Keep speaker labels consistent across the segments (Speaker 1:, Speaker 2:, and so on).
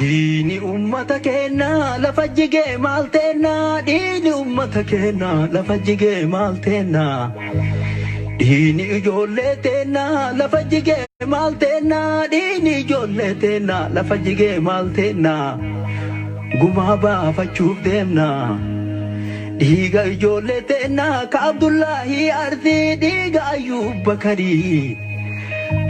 Speaker 1: Dini ummata kenna lafa jige maltenna. Dini ummata kenna lafa jige maltenna. Dini ijoollee tenna lafa jige maltenna. Dini ijoollee tenna lafa jige maltenna. Gumaa baafachuuf deemna. Dhiiga ijoollee tenna ka Abdullahi Ardi. Dhiiga Ayyub Bakarii.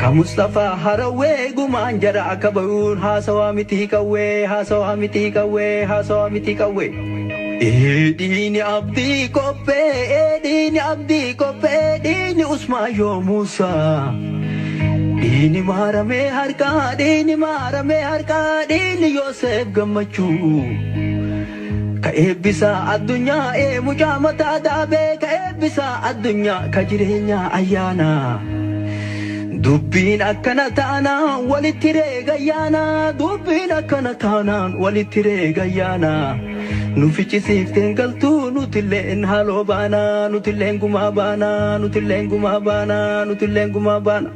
Speaker 1: Ka Mustafa Harawee gumaan jara akka bayuun haasawaa miti qawwee haasawaa miti qawwee haasawaa miti qawwee. Diini abdii kophee diini abdii kophee diini Usmaayoo Muusaa. Diini maaramee harkaa diini maaramee harkaa diini Yoosef Gammachuu. Ka eebbisaa addunyaa mucaa mataa daabee ka eebbisaa addunyaa ka jireenyaa ayyaanaa. Dubbiin akkana taanaan walitti reegayyaana. Dubbiin akkana taanaan walitti reegayyaana. Nu fichisiifteen galtuu nutilleen haaloo baana. Nutilleen gumaa baana. Nutilleen gumaa baana. Nutilleen gumaa baana.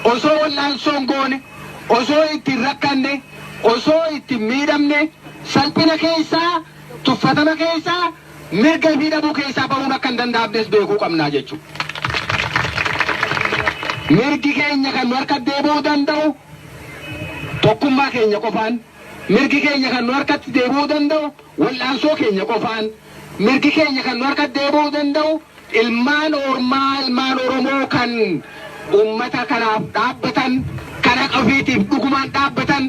Speaker 2: Osoo wal'aansoon goone, osoo itti rakkanne, osoo itti miidhamne, salphina keessaa, tuffatama keessaa, mirga miidhamuu keessaa bahuun akka hin danda'amnes beekuu qabnaa jechuudha. Mirgi keenya kan nu harkatti deebi'uu danda'u tokkummaa keenya qofaan. Mirgi keenya kan nu harkatti deebi'uu danda'u wal'aansoo keenya qofaan. Mirgi keenya kan nu harkatti deebi'uu danda'u ilmaan ormaa ilmaan Oromoo kan ummata kanaaf dhaabbatan kan haqa ofiitiif dhugumaan dhaabbatan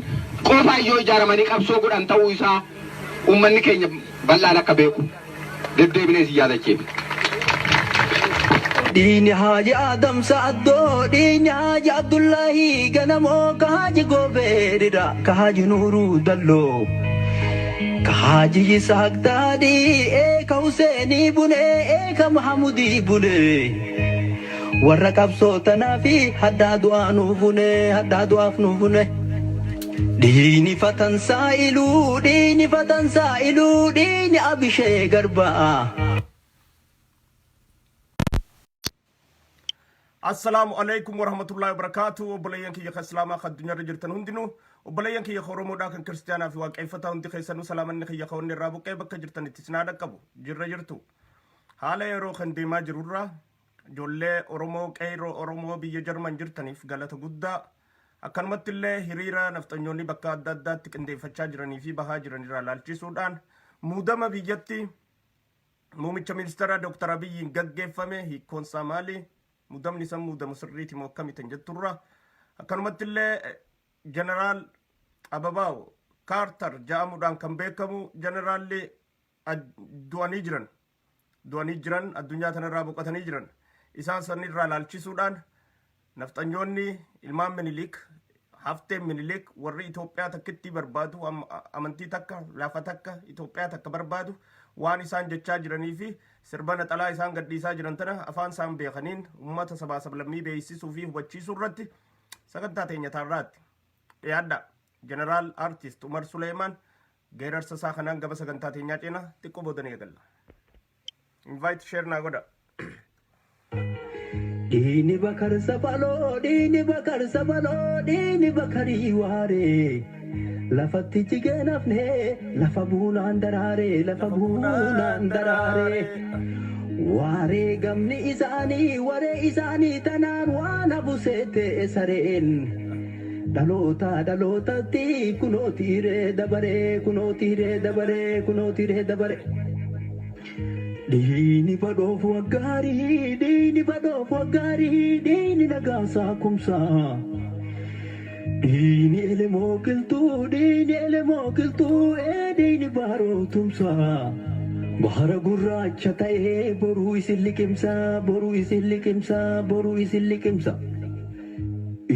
Speaker 2: qofaan yoo ijaaramanii qabsoo godhan ta'uu isaa ummanni keenya bal'aan akka beeku deddeebinee si yaadacheef.
Speaker 1: Diini Haaji Adam Sa'addoo. Diini Haaji Abdullahi Ganamoo. Ka Haaji Goobeerira. Ka Haaji Nuuruu Dalloo. Ka Haaji Yisaaq Daadhii. Ka Huseenii Bunee. Ka Mahamudii Bunee. Warra qabsootanaa fi haddaa du'aa nuuf bunee haddaa du'aaf nuuf bunee. Diini Fatansaa Iluu. Diini Fatansaa Iluu. Diini Abishee Garbaa.
Speaker 3: Assalamu alaikum warahmatullahi wabarakatuh. Obboleeyyan kiyya kan islaamaa kan addunyaarra jirtan hundinuu obboleeyyan kiyya kan oromoodhaa kan kiristaanaa fi waaqeffataa hundi keessanuu salaamanni kiyya kan wanni irraa buqqee bakka jirtanitti isin haa dhaqqabu jirra jirtu. Haala yeroo kan deemaa jirurraa ijoollee Oromoo qeerroo Oromoo biyya Jarman jirtaniif galata guddaa akkanumatti illee hiriira nafxanyoonni bakka adda addaatti qindeeffachaa jiranii fi bahaa jiranirraa laalchisuudhaan muudama biyyatti muumicha ministeera Dr. Abiyyiin gaggeeffame hiikkoonsaa maali? Muudamni san muudamu sirriiti moo akkamitti jetturra akkanumatti illee jeneraal Ababaaw Kaartar jedhamuudhaan kan beekamu jeneraalli du'anii jiran addunyaa tanarraa boqotanii jiran isaan sanirraa laalchisuudhaan nafxanyoonni ilmaan Minilik hafteen Minilik warri Itoophiyaa takkitti barbaadu amantii takka lafa takka Itoophiyaa takka barbaadu waan isaan jechaa jiranii fi sirba naxalaa isaan gadhiisaa jiran tana afaan isaan beekaniin uummata sabaa sablammii beeksisuu fi hubachiisuu irratti sagantaa teenya taarraatti dhiyaadha. Jeneraal Artist Umar Suleemaan geerarsa isaa kanaan gaba sagantaa teenyaa cina xiqqoo boodanii eegalla. Invite share naa godha.
Speaker 1: Diini Bakar Sabaloo. Diini Bakar Sabaloo. Diini Bakarii Waaree. Lafatti jigee nafne lafa buunaan daraare lafa buunaan daraare. Waaree gamni isaanii waree isaanii tanaan waan habuseete sareen. Dhaloota dhalootatti kunootiiree dabaree kunootiiree dabaree kunootiiree dabaree. Diini badhoof waggaarii diini badhoof waggaarii diini nagaasaa kumsaa. Diini elemoo qilxuu diini elemoo qilxuu diini baaroo tumsaa. Bahara gurraacha ta'ee boruu isin liqimsaa boruu isin liqimsaa boruu isin liqimsaa.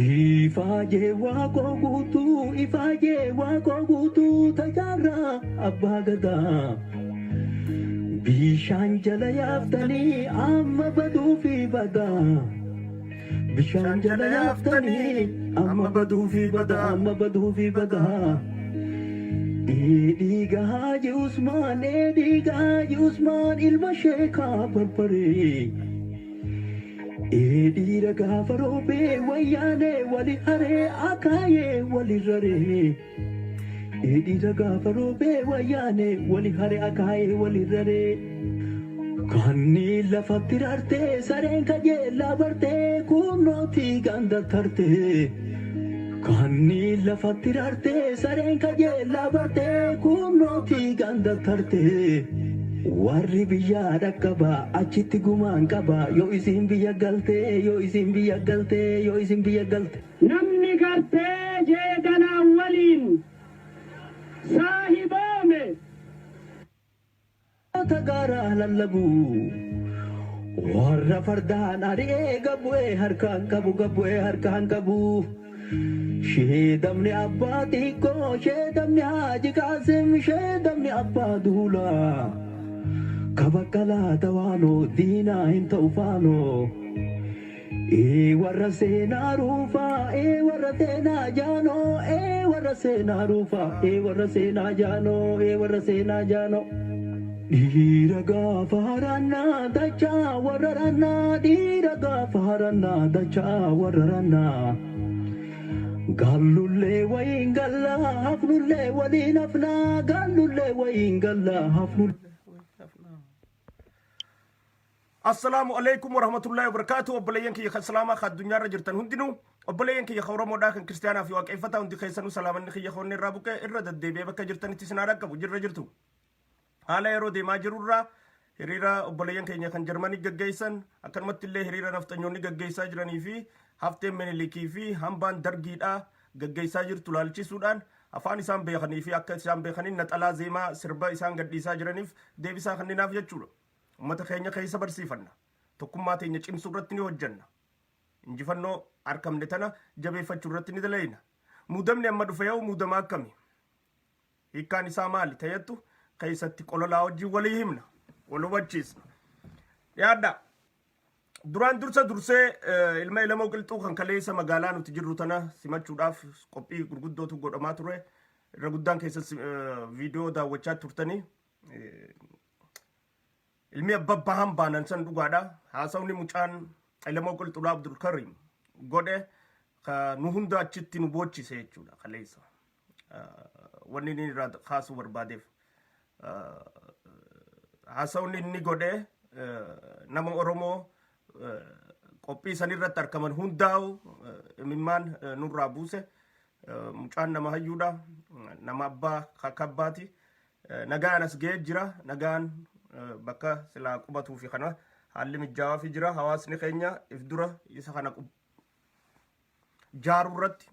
Speaker 1: Ifaajee waaqoo guutuu ifaajee waaqoo guutuu tajaarraa abbaa gadaa. Bishaan jala yaaftanii amma baduu fi badaa. Bishaan jala yaaftanii amma baduu fi badaa amma baduu fi badaa. Dhiiga Haaji Usmaan dhiiga Haaji Usmaan ilma sheekaa barbaree. Dhiira gaafa roobee wayyaanee wali haree akaayee wali raree. dhiira gaafa roobee wayyaane wali hare akaayee wali raree kanni lafatti rartee sareen kajeellaa bartee kunnootii ganda tartee kanni lafatti rartee sareen kajeellaa bartee kunnootii ganda tartee warri biyyaa dhaqqabaa achitti gumaan qabaa yoo isin biyya galtee yoo isin biyya galtee yoo isin biyya galte
Speaker 4: namni gartee jeeganaa waliin saahiboome
Speaker 1: tagaaraa lallabu warra fardaan ari'ee gabbu'ee harkaan qabu gabbu'ee harkaan qabu sheedamni abbaa xiqqoo sheedamni haaji qaasim sheedamni abbaa duulaa kabakkalaa tawaanoo diinaa hin ta'u faanoo warra seenaa ruufaa warra seenaa jaanoo warra seenaa ruufaa warra seenaa jaanoo warra seenaa jaanoo dhiira gaafa harannaa dachaa warra rannaa dhiira gaafa harannaa dachaa warra rannaa gallullee wayiin gallaa hafnullee waliin hafnaa gallullee wayiin gallaa hafnullee
Speaker 3: السلام عليكم ورحمة الله وبركاته. وبلين كي السلام أخ الدنيا رجرتن هندنو وبلين كي خورا مودا كان كريستيانا في واقع فتا هندي خيسانو سلاما نخي يخون الرابوك إرد الدبي بك جرتن تسنا ركب وجر رجرتو على يرو دي ما جرورا هريرا وبلين كي كان جرماني جيسان أكن متلي هريرا نفتنيوني جيسا جراني في هفتة من اللي كي في همبان درجيدا جيسا جرتو لالشي سودان أفاني سام بيخني في أكل سام بيخني نتلا زيما سربا إسان جديسا جرانيف ديبي سان خني نافيا تشولو ummata keenya keessa barsiifanna tokkummaa teenya cimsuu irratti ni hojjanna injifannoo argamne tana jabeeffachuu irratti ni dalayna muudamni amma dhufe yoo muudama akkami hiikkaan isaa maali ta'ettu keessatti qololaa hojii walii himna wal hubachiisna yaadda duraan dursee ilma ilamoo qilxuu kan kaleessa magaalaa nuti jirru tana simachuudhaaf qophii gurguddootu godhamaa ture irra guddaan keessa viidiyoo daawwachaa turtanii ilmi abbaan baanan san dhugaadha haasawni mucaan ilamoo qilxuu Abdul Karim godhe nu hunda achitti nu boochise jechuudha kaleessa wanni inni irraa kaasuu barbaadeef haasawni inni godhe nama Oromoo qophii san irratti argaman hundaa'u imimmaan nurraa buuse mucaan nama hayyuudha nama abbaa kakabbaati nagaan as ga'ee jira nagaan bakka sila qubatuu fi kana haalli mijaawaa fi jira hawaasni keenya if dura isa kana jaaruu irratti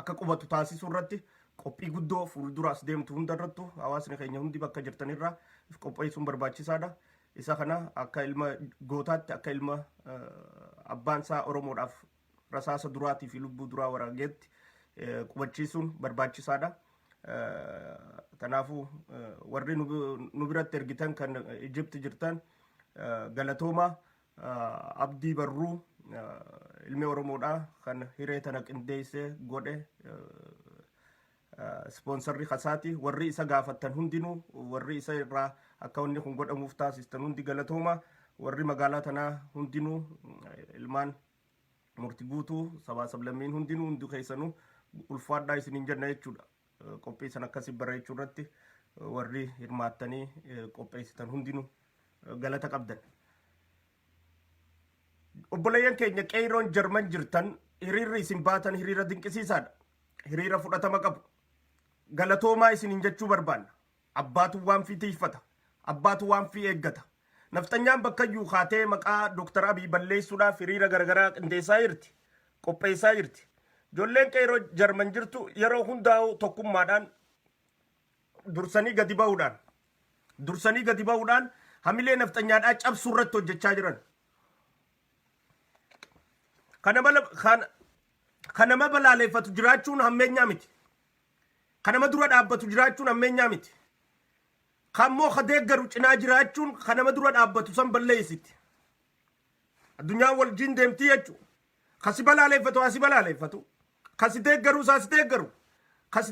Speaker 3: akka qubatu taasisuu irratti qophii guddoo fuuldura as deemtu hunda irrattu hawaasni keenya hundi bakka jirtanirra if qopheessuun barbaachisaadha isa kana akka ilma gootaatti akka ilma abbaan isaa Oromoodhaaf rasaasa duraatii fi lubbuu duraa waraageetti qubachiisuun barbaachisaadha tanaafu warri nu biratti ergitan kan Egypt jirtan galatooma Abdii Barruu ilmi Oromoodha kan hiree tana qindeessee godhe sponsorri kasaati warri isa gaafattan hundinuu warri isa irraa akka wanni kun godhamuuf taasistan hundi galatooma warri magaalaa tanaa hundinuu ilmaan murtii guutuu sabaa sablammiin hundinuu hundi keessanuu ulfaadhaa isiniin jenna jechuudha qophii san akkasii bareechuu irratti warri hirmaattanii qopheessitan hundinuu galata qabdan obboleeyyan keenya qeeroon jarman jirtan hiriirri isin baatan hiriira dinqisiisaadha hiriira fudhatama qabu galatoomaa isiniin jechuu barbaanna abbaatu waan fi tiifata abbaatu waan fi eeggata nafxanyaan bakkayyuu kaatee maqaa Dr. Abiy balleessuudhaaf hiriira garagaraa qindeessaa jirti qopheessaa jirti ijoolleen qeeroo jarman jirtu yeroo hundaa'u tokkummaadhaan dursanii gadi ba'uudhaan hamilee nafxanyaadhaa cabsuu irratti hojjechaa jiran kanama balaaleeffatu jiraachuun hammeenyaa miti kanama dura dhaabbatu jiraachuun hammeenyaa miti kammoo kadeeggaru cinaa jiraachuun kanama dura dhaabbatu san balleessiti addunyaan wal jiin deemtii jechuudha kasi balaaleeffatu asi balaaleeffatu kasi deeggaru saasi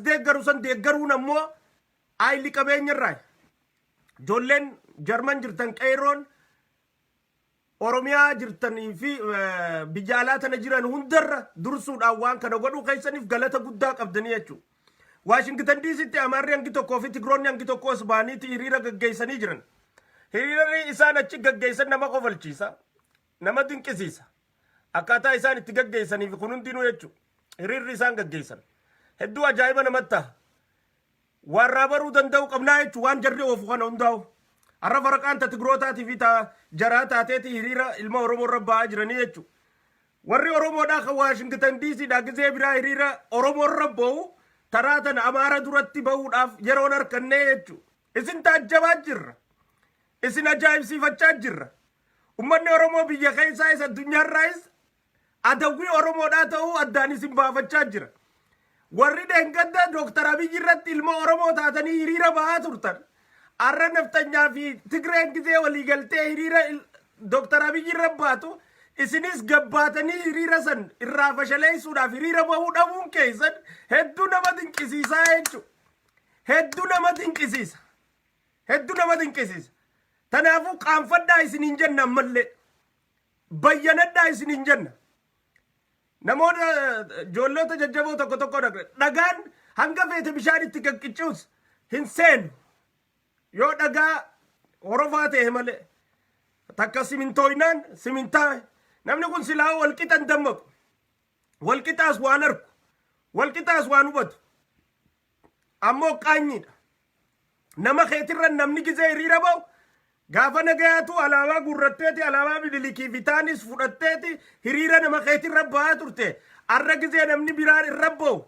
Speaker 3: deeggaru san deeggaruun ammoo aayili qabeenya irraa ijoolleen jarman jirtan qeeroon Oromiyaa jirtanii fi biyya alaa tana jiran hundarra dursuudhaan waan kana godhuu keessaniif galata guddaa qabdanii jechuudha Washington DC ti amarri hangi tokko fi Tigroonni hangi tokko osbaaniiti hiriira gaggeessanii jiran. Hiriirri isaan achi gaggeessan nama qofalchiisa. Nama dinqisiisa. Akkaataa isaan itti gaggeessaniif kun hundinuu jechuudha. Hiriirri isaan gaggeessan. Hedduu ajaa'iba namatti ta'a. Warraa baruu danda'u qabnaa jechuudha waan jarri oofu kana hundaa'u. Har'a faraqaan Tigrootaatii fi jaraa taateeti hiriira ilma Oromoo irra ba'aa jiranii jechuudha. Warri Oromoodhaa kan Washington DCdhaa gisee biraa hiriira Oromoo irra ba'u taraa tana Amaara duratti ba'uudhaaf yeroon harkannee jechuudha. Isin taajjabaa jirra. Isin ajaa'ibsiifachaa jirra. Ummanni Oromoo biyya keessaa isa addunyaarraayis adawwii Oromoodhaa ta'uu addaan isin baafachaa jira. Warri dheengadda Dooktar Abiyyi irratti ilma Oromoo taatanii hiriira ba'aa turtan. Har'a naftanyaa fi Tigreen gisee waliigaltee hiriira Dooktar Abiyyi irra baatu isinis gabbaatanii hiriira san irraa fashaleessuudhaaf hiriira bahuu dhabuun keessan hedduu nama dinqisiisaa jechuudha. Hedduu nama dinqisiisa. Hedduu nama dinqisiisa. Tanaafuu qaanfadhaa isin hin jenna ammallee. Bayyanadhaa isin hin jenna. Namoota ijoollota jajjaboo tokko tokko dhagaan hanga feete bishaan itti qaqqichuus hin seenu. Yoo dhagaa horofaa ta'e malee takka simintooynaan simintaa namni kun silaa walqixan dammaqu. Walqixaas waan arku. Walqixaas waan hubatu. Ammoo qaanyiidha. Nama keetirra namni gisee hiriira ba'u gaafa nagayaatu alaabaa gurratteeti alaabaa Minilikii fi taanis fudhatteeti hiriira nama keetirra ba'aa turte. Har'a gisee namni biraan irra ba'u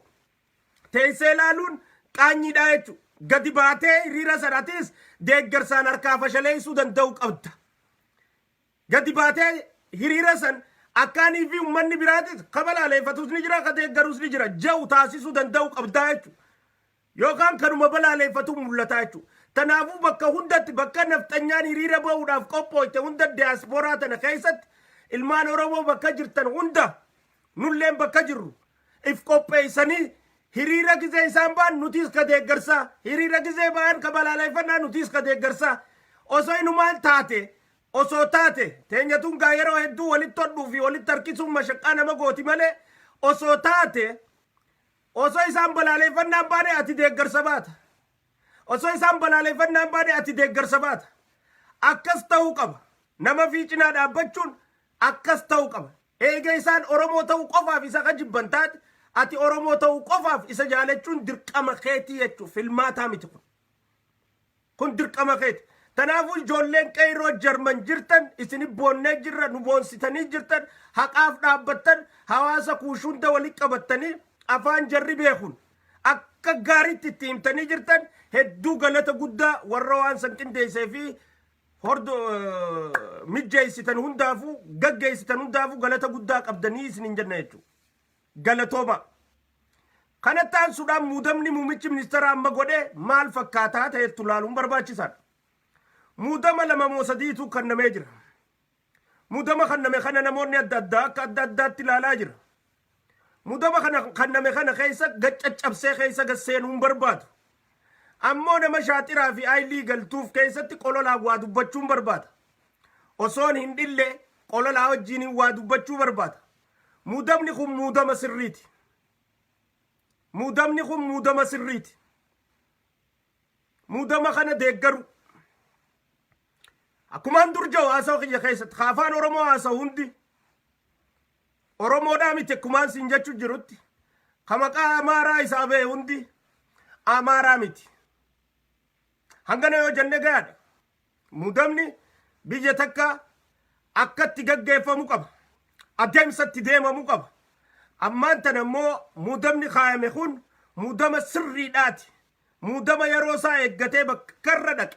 Speaker 3: teessee ilaaluun qaanyiidha jechuudha. Gadi baatee hiriira sanaatiis deeggarsaan harkaa fashaleessuu danda'u qabda. Gadi baatee hiriira san akkaanii fi uummanni biraatis kabalaaleeffatus ni jira ka deeggarus ni jira ja'u taasisuu danda'u qabdaa jechuudha. Yookaan kanuma balaaleeffatu mul'ata jechuudha. Tanaafuu bakka hundatti bakka nafxanyaan hiriira ba'uudhaaf qophooyte hunda diyaasporaa tana keessatti ilmaan Oromoo bakka jirtan hunda nulleen bakka jirru if qopheessanii hiriira gisee isaan ba'an nutiis ka deeggarsaa hiriira gisee ba'an ka balaaleeffannaa nutiis ka deeggarsaa osoo inumaan taate osoo taate teenyatuun gaa yeroo hedduu walitti hodhuu fi walitti harkisuun mashaqqaa nama gooti malee osoo taate osoo isaan balaaleeffannaan baane ati deeggarsa baata. Osoo isaan balaaleeffannaan baane ati deeggarsa baata. Akkas ta'uu qaba. Nama fi cinaa dhaabbachuun akkas ta'uu qaba. Eega isaan Oromoo ta'uu qofaaf isa ka jibban taate ati Oromoo ta'uu qofaaf isa jaalachuun dirqama keetii jechuudha. Filmaataa miti kun. Kun dirqama keeti. Tanaafuu ijoolleen qeyroo Jarman jirtan isin boonnee jirra nu boonsitanii jirtan haqaaf dhaabbattan hawaasa kuushunda walitti qabattanii afaan jarri beekun akka gaariitti itti himtanii jirtan hedduu galata guddaa warra waan san qindeessee fi mijjeessitan hundaafuu gaggeessitan hundaafuu galata guddaa qabdanii isin hin jenna jechuudha. Galatooma. Kanatti aansuudhaan muudamni muummichi ministeera amma godhee maal fakkaataa ta'etu laaluun barbaachisaadha. Muudama lama moo sadiitu kannamee jira. Muudama kanname kana namoonni adda addaa akka adda addaatti ilaalaa jira. Muudama kanname kana keessa gaccacabsee keessa gasseenuun barbaadu. Ammoo nama shaatiraa fi aayilii galtuuf keessatti qololaa waa dubbachuun barbaada. Osoon hin dhille qololaa wajjin waa dubbachuu barbaada. Muudamni kun muudama sirriiti. Muudamni kun muudama sirriiti. Muudama kana deeggaru. Akkumaan dur jiru haasa'u kiyya keessatti afaan Oromoo haasa'u hundi Oromoodhaa miti akkumaan siin jechuu jirutti ka maqaa Amaaraa isaa ba'e hundi Amaaraa miti. Hangana yoo jenne gaadha. Muudamni biyya takka akkatti gaggeeffamu qaba. Adeemsatti deemamu qaba. Ammaan tan ammoo muudamni kaayame kun muudama sirriidhaati. Muudama yeroo isaa eeggatee bakka irra dhaqe.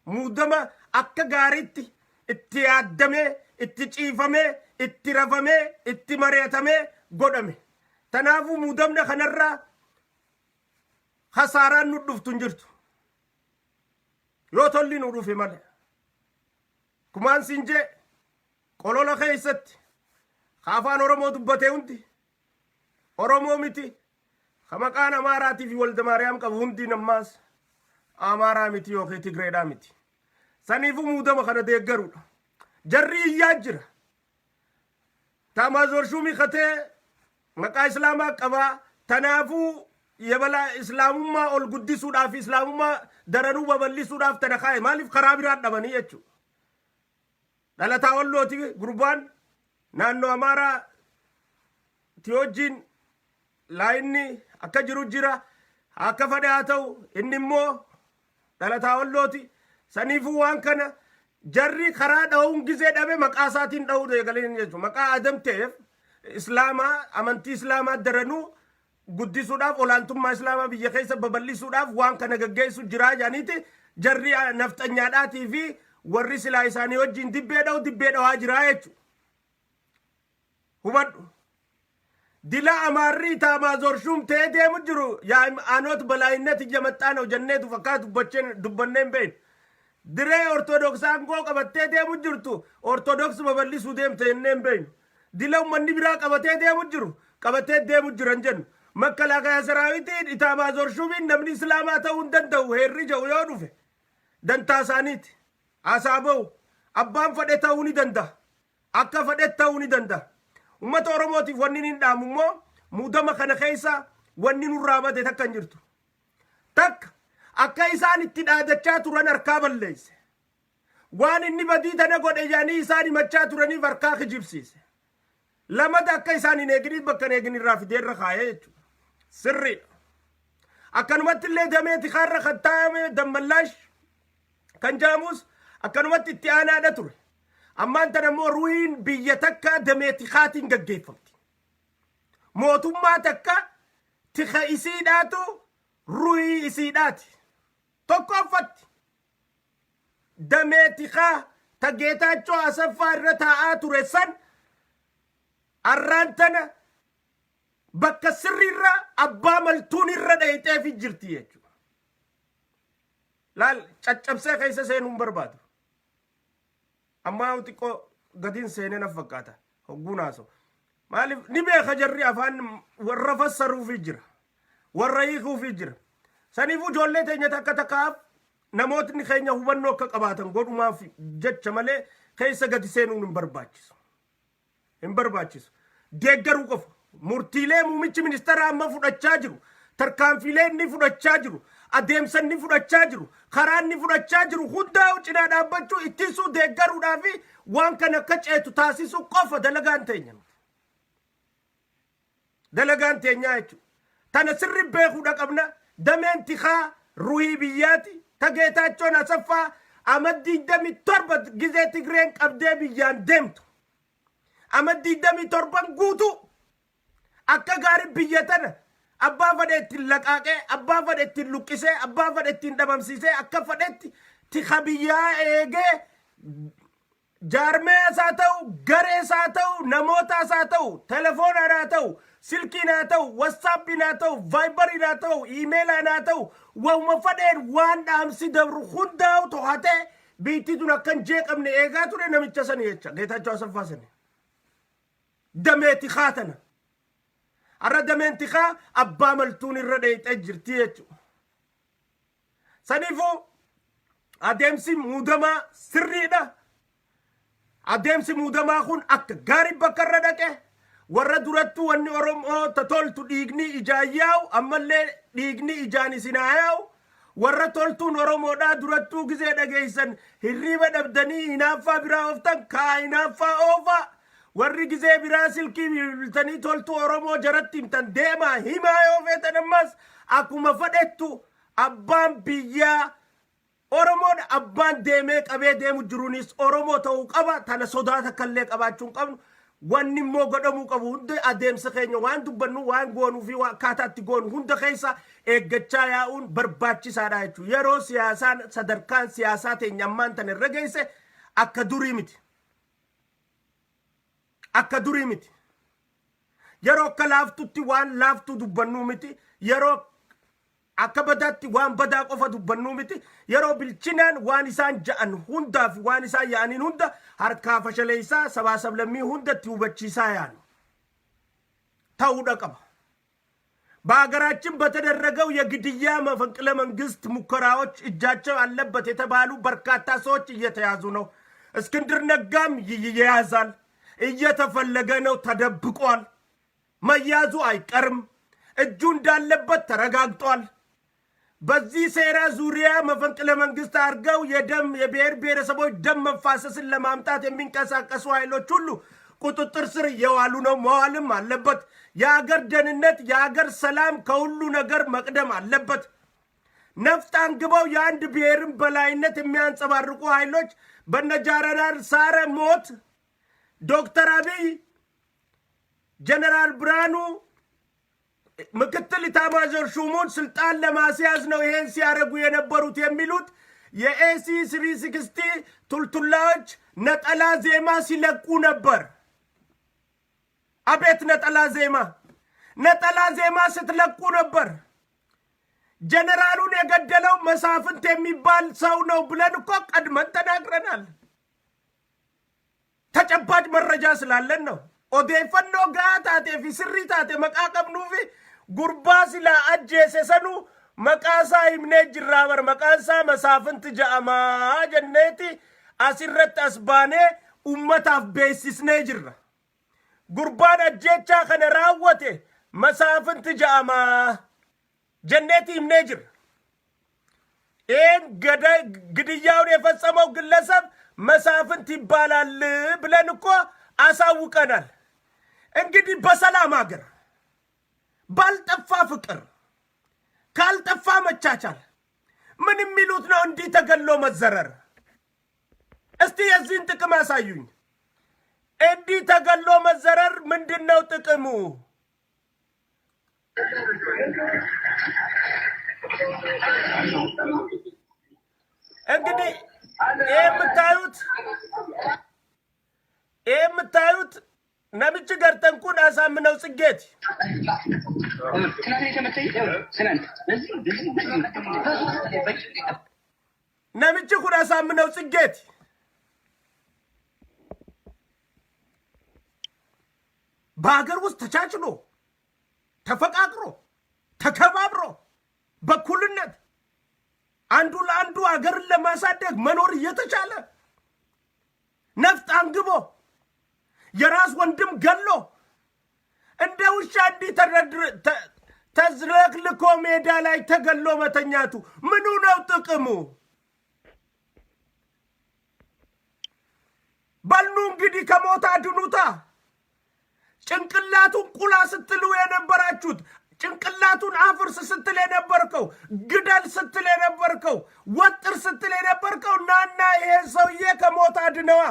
Speaker 3: Muudama akka gaariitti itti yaaddamee, itti ciifamee, itti rafamee, itti mari'atamee godhame. Tanaafuu muudamna kanarraa hasaaraan nu dhuftu hin jirtu. Yoo tolli nu dhufe malee. Kumaan siin jee qolola keessatti afaan Oromoo dubbatee hundi Oromoo miti. Ka maqaan Amaaraatii fi Walda Maariyaam qabu hundi nammaas Amaaraa miti yookiin Tigreedhaa miti. Saniifuu muudama kana deeggaruudha. Jarri iyyaa jira. Taamaazoor Shumii katee maqaa Islaamaa qabaa. Tanaafuu የበላ እስላሙማ ኦል ጉዲሱዳፍ እስላሙማ ደረኑ በበሊሱዳፍ ተነካይ ማሊፍ ከራቢራን ደበኒ የቹ ዳላታ ወሎቲ ጉርባን ናኖ አማራ ቲዮጂን ላይኒ አከጅሩ ጅራ አከፈዳተው እንሞ ዳላታ ወሎቲ ሰኒፉ ዋንከነ ጀሪ ከራ ዳውን ጊዜ ደበ መቃሳቲን ዳው ደገለን የቹ መቃ አደምቴፍ እስላማ አመንቲ እስላማ ደረኑ ጉዲሱዳፍ ኦላንቱማ እስላማ ብየ ከይሰ በበሊሱዳፍ ዋን ከነገገይሱ ጅራ ያኒቲ ጀሪ ነፍጠኛዳቲ ፊ ወሪ ስላይሳኒ ወጂን ዲቤዳው ጅራ የቹ ሁበዱ ዲላ አማሪ ታማዞር ሹም ተደም ጅሩ ያ አኖት በላይነት እየመጣ ነው ጀነቱ ፈካቱ በቸን ዱበነን በይ ድሬ ኦርቶዶክስ አንጎ ቀበቴ ደም ጅርቱ ኦርቶዶክስ በበሊሱ ደም ተነን በይ ዲላው መኒ ቢራ ቀበቴ ደም ጅሩ ቀበቴ ደም ጅረንጀን መከላከያ ሰራዊት ኢታማዞር ሹም እንደምን እስላማ ተው እንደንተው ሄርጀው ይወዱፈ ደንታሳኒት አሳበው አባን ፈደታውኒ ደንዳ አከ ፈደታውኒ ደንዳ ኡመት ኦሮሞቲ ወንኒን ዳሙሞ ሙደማ ከነ ከይሳ ወንኒኑ ራበተ ተከንጅርቱ ተክ አከይሳን ኢትዳደቻ ቱረን አርካ በለይስ ዋን እኒ በዲ ተነጎደ ያኒ ኢሳኒ መቻ ቱረኒ ወርካ ክጅብሲስ ለመዳ አከይሳኒ ነግሪ በከነ ግን ራፊ ደረ ካየቹ ስሪ አከንመት ለደሜት ካረ ከታመ ደመላሽ ከንጃሙስ አከንመት ኢትያና ደቱር አማን ተደሞ ሩሂን ብየተካ ደሜት ኻቲን ገገይፈምቲ ሞቱማ ተካ ትኸኢሲዳቱ ሩሂ ኢሲዳት ተቆፈት ደሜት ኻ ተጌታቾ አሰፋ ረታአ ቱረሰን አራንተነ በከስሪራ አባ መልቱን ይረዳይጤ ፊጅርቲ የቹ ላል ጨጨብሰ ከይሰ ሰይኑን በርባቱ አማው ጥቆ ገዲን ሰይነና ፈቃታ ሆጉናሶ ማሊፍ ኒቤ ከጀሪ አፋን ወረፈሰሩ ፊጅራ ወረይኹ ፊጅራ ሰኒፉ ጆሌተኛ ተከተካፍ ነሞትኒ ከኛ ሁበኖ ከቀባተን ጎዱማ ጀቸ መለ ከይሰ ገዲ ሰይኑን በርባችስ ደገሩ ቆፍ ሙርቲሌ ሙምች ሚኒስተር አማ ፉዳቻ ጅሩ ተርካንፊሌ ኒ ፉዳቻ ጅሩ አደምሰኒ ፉዳቻ ጅሩ ከራኒ ፉዳቻ ጅሩ ሁዳው ጭና ዳበቹ ኢትሱ ደገሩ ዳፊ ዋን ከነከጨቱ ታሲሱ ቆፈ ደለጋንተኛ እቹ ተነስሪ በኹ ደቀብና ደሜንቲኻ ሩሂ ብያቲ ተጌታቾን አሰፋ አመዲ ደሚ ቶርበት ጊዜ ትግሬን ቀብደ ብያን ደምቱ አመዲ ደሚ ቶርበን ጉቱ akka gaari biyyatana abbaa fadheetti laqaaqee abbaa fadheetti luqqisee abbaa fadheetti dhabamsiisee akka fadheetti tika biyyaa eegee jaarmees haa ta'u garees haa ta'u namootaas haa ta'u telefoonaan haa ta'u silkiin haa ta'u wasaappiin haa ta'u vaayibariin haa ta'u iimeelaan haa ta'u wauma fadheen waan dhaamsi dabru hundaa'u to'atee biittituun akkan jeeqamne eegaa ture namicha sani jecha Geetaachoo Asaffaa sani dameeti kaatana arra dameentika abbaa maltuun irra dheeyxee jirti jechu sanifu adeemsi muudamaa sirriidha adeemsi muudamaa kun akka gaarii bakka irra dhaqe warra durattu wanni oromoo toltu dhiigni ijaan yaa'u ammallee dhiigni ijaan isin haa yaa'u warra toltuun oromoodhaa durattuu gisee dhageeysan hirriiba dhabdanii hinaaffaa biraa ooftan kaa hinaaffaa oofaa warri gisee biraa silkii bilbiltanii toltu oromoo jaratti himtan deemaa himaa yoo feetan ammas akkuma fadhettu abbaan biyyaa oromoon abbaan deemee qabee deemu jiruunis oromoo ta'uu qaba tana sodaata kallee qabaachuun qabnu wanni immoo godhamuu qabu hundi adeemsa keenya waan dubbannu waan goonuu fi waan kaataatti goonu hunda keessa eeggachaa yaa'uun barbaachisaadha jechuudha yeroo siyaasaan sadarkaan siyaasaa teenya ammaan tan irra geesse akka durii miti yeroo akka laaftutti waan laaftuu dubbannuu miti yeroo akka badaatti waan badaa qofa dubbannuu miti yeroo bilchinaan waan isaan ja'an hundaaf waan isaan yaa'aniin hunda harkaa fashaleessaa sabaa sablammii hundatti hubachiisaa yaanu ta'uudha qaba በሀገራችን በተደረገው የግድያ መፈንቅለ መንግስት ሙከራዎች እጃቸው አለበት የተባሉ በርካታ ሰዎች እየተያዙ ነው እስክንድር ነጋም ይያዛል እየተፈለገ ነው ተደብቋል መያዙ አይቀርም እጁ እንዳለበት ተረጋግጧል። በዚህ ሴራ ዙሪያ መፈንቅለ መንግስት አድርገው የብሔር ብሔረሰቦች ደም መፋሰስን ለማምጣት የሚንቀሳቀሱ ኃይሎች ሁሉ ቁጥጥር ስር እየዋሉ ነው። መዋልም አለበት። የአገር ደህንነት፣ የአገር ሰላም ከሁሉ ነገር መቅደም አለበት። ነፍጥ አንግበው የአንድ ብሔርን በላይነት የሚያንጸባርቁ ኃይሎች በነ ጀነራል ሳረ ሞት ዶክተር አብይ፣ ጀነራል ብርሃኑ ምክትል ኢታማዦር ሹሙን ስልጣን ለማስያዝ ነው ይሄን ሲያደርጉ የነበሩት የሚሉት የኤሲ 360 ቱልቱላዎች ነጠላ ዜማ ሲለቁ ነበር። አቤት ነጠላ ዜማ ስትለቁ ነበር። ጀነራሉን የገደለው መሳፍንት የሚባል ሰው ነው ብለን እኮ ቀድመን ተናግረናል። ተጨባጭ መረጃ ስላለን ነው። ኦዴፈኖ ጋታቴ ፊ ስሪ ታቴ መቃቀብኑፊ ጉርባ ሲላ አጀሰሰኑ መቃሳ ይምኔ ጅራበር መቃሳ መሳፍንት ጀአማ ጀኔቲ አሲረት አስባኔ ኡመታፍ ቤሲስኔ ጅራ ጉርባን አጀቻ ከነ ራወቴ መሳፍንት ጀአማ ጀኔቲ ይምኔ ጅራ ይህን ግድያውን የፈጸመው ግለሰብ መሳፍንት ይባላል ብለን እኮ አሳውቀናል። እንግዲህ በሰላም ሀገር ባልጠፋ ፍቅር ካልጠፋ መቻቻል ምን የሚሉት ነው? እንዲህ ተገሎ መዘረር። እስቲ የዚህን ጥቅም ያሳዩኝ። እንዲህ ተገሎ መዘረር ምንድነው ጥቅሙ? እንግዲህ የምታዩት ነምጭ ገርተንኩን አሳምነው ጽጌት ነምጭ ኩን አሳምነው ጽጌት በሀገር ውስጥ ተቻችሎ ተፈቃቅሮ ተከባብሮ በኩልነት አንዱ ለአንዱ ሀገርን ለማሳደግ መኖር እየተቻለ ነፍጥ አንግቦ የራስ ወንድም ገሎ እንደ ውሻ እንዲህ ተዝረክልኮ ሜዳ ላይ ተገሎ መተኛቱ ምኑ ነው ጥቅሙ? በሉ እንግዲህ ከሞት አድኑታ። ጭንቅላቱን ቁላ ስትሉ የነበራችሁት፣ ጭንቅላቱን አፍርስ ስትል የነበርከው፣ ግደል ስትል የነበርከው፣ ወጥር ስትል የነበርከው ናና ይሄ ሰውዬ ከሞት አድነዋ።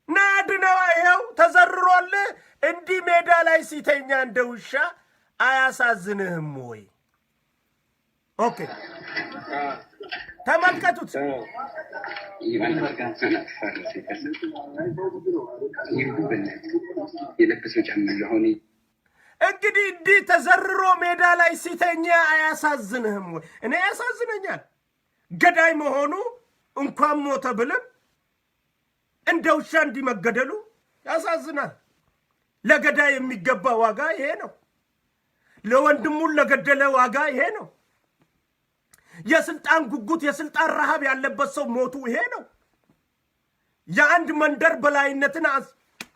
Speaker 3: ናድነዋ ይኸው ተዘርሮልህ እንዲህ ሜዳ ላይ ሲተኛ እንደ ውሻ አያሳዝንህም ወይ? ኦኬ ተመልከቱት። እንግዲህ እንዲህ ተዘርሮ ሜዳ ላይ ሲተኛ አያሳዝንህም ወይ? እኔ ያሳዝነኛል። ገዳይ መሆኑ እንኳን ሞተ ብልም እንደ ውሻ እንዲህ መገደሉ ያሳዝናል። ለገዳይ የሚገባ ዋጋ ይሄ ነው። ለወንድሙን ለገደለ ዋጋ ይሄ ነው። የስልጣን ጉጉት የስልጣን ረሃብ ያለበት ሰው ሞቱ ይሄ ነው። የአንድ መንደር በላይነትን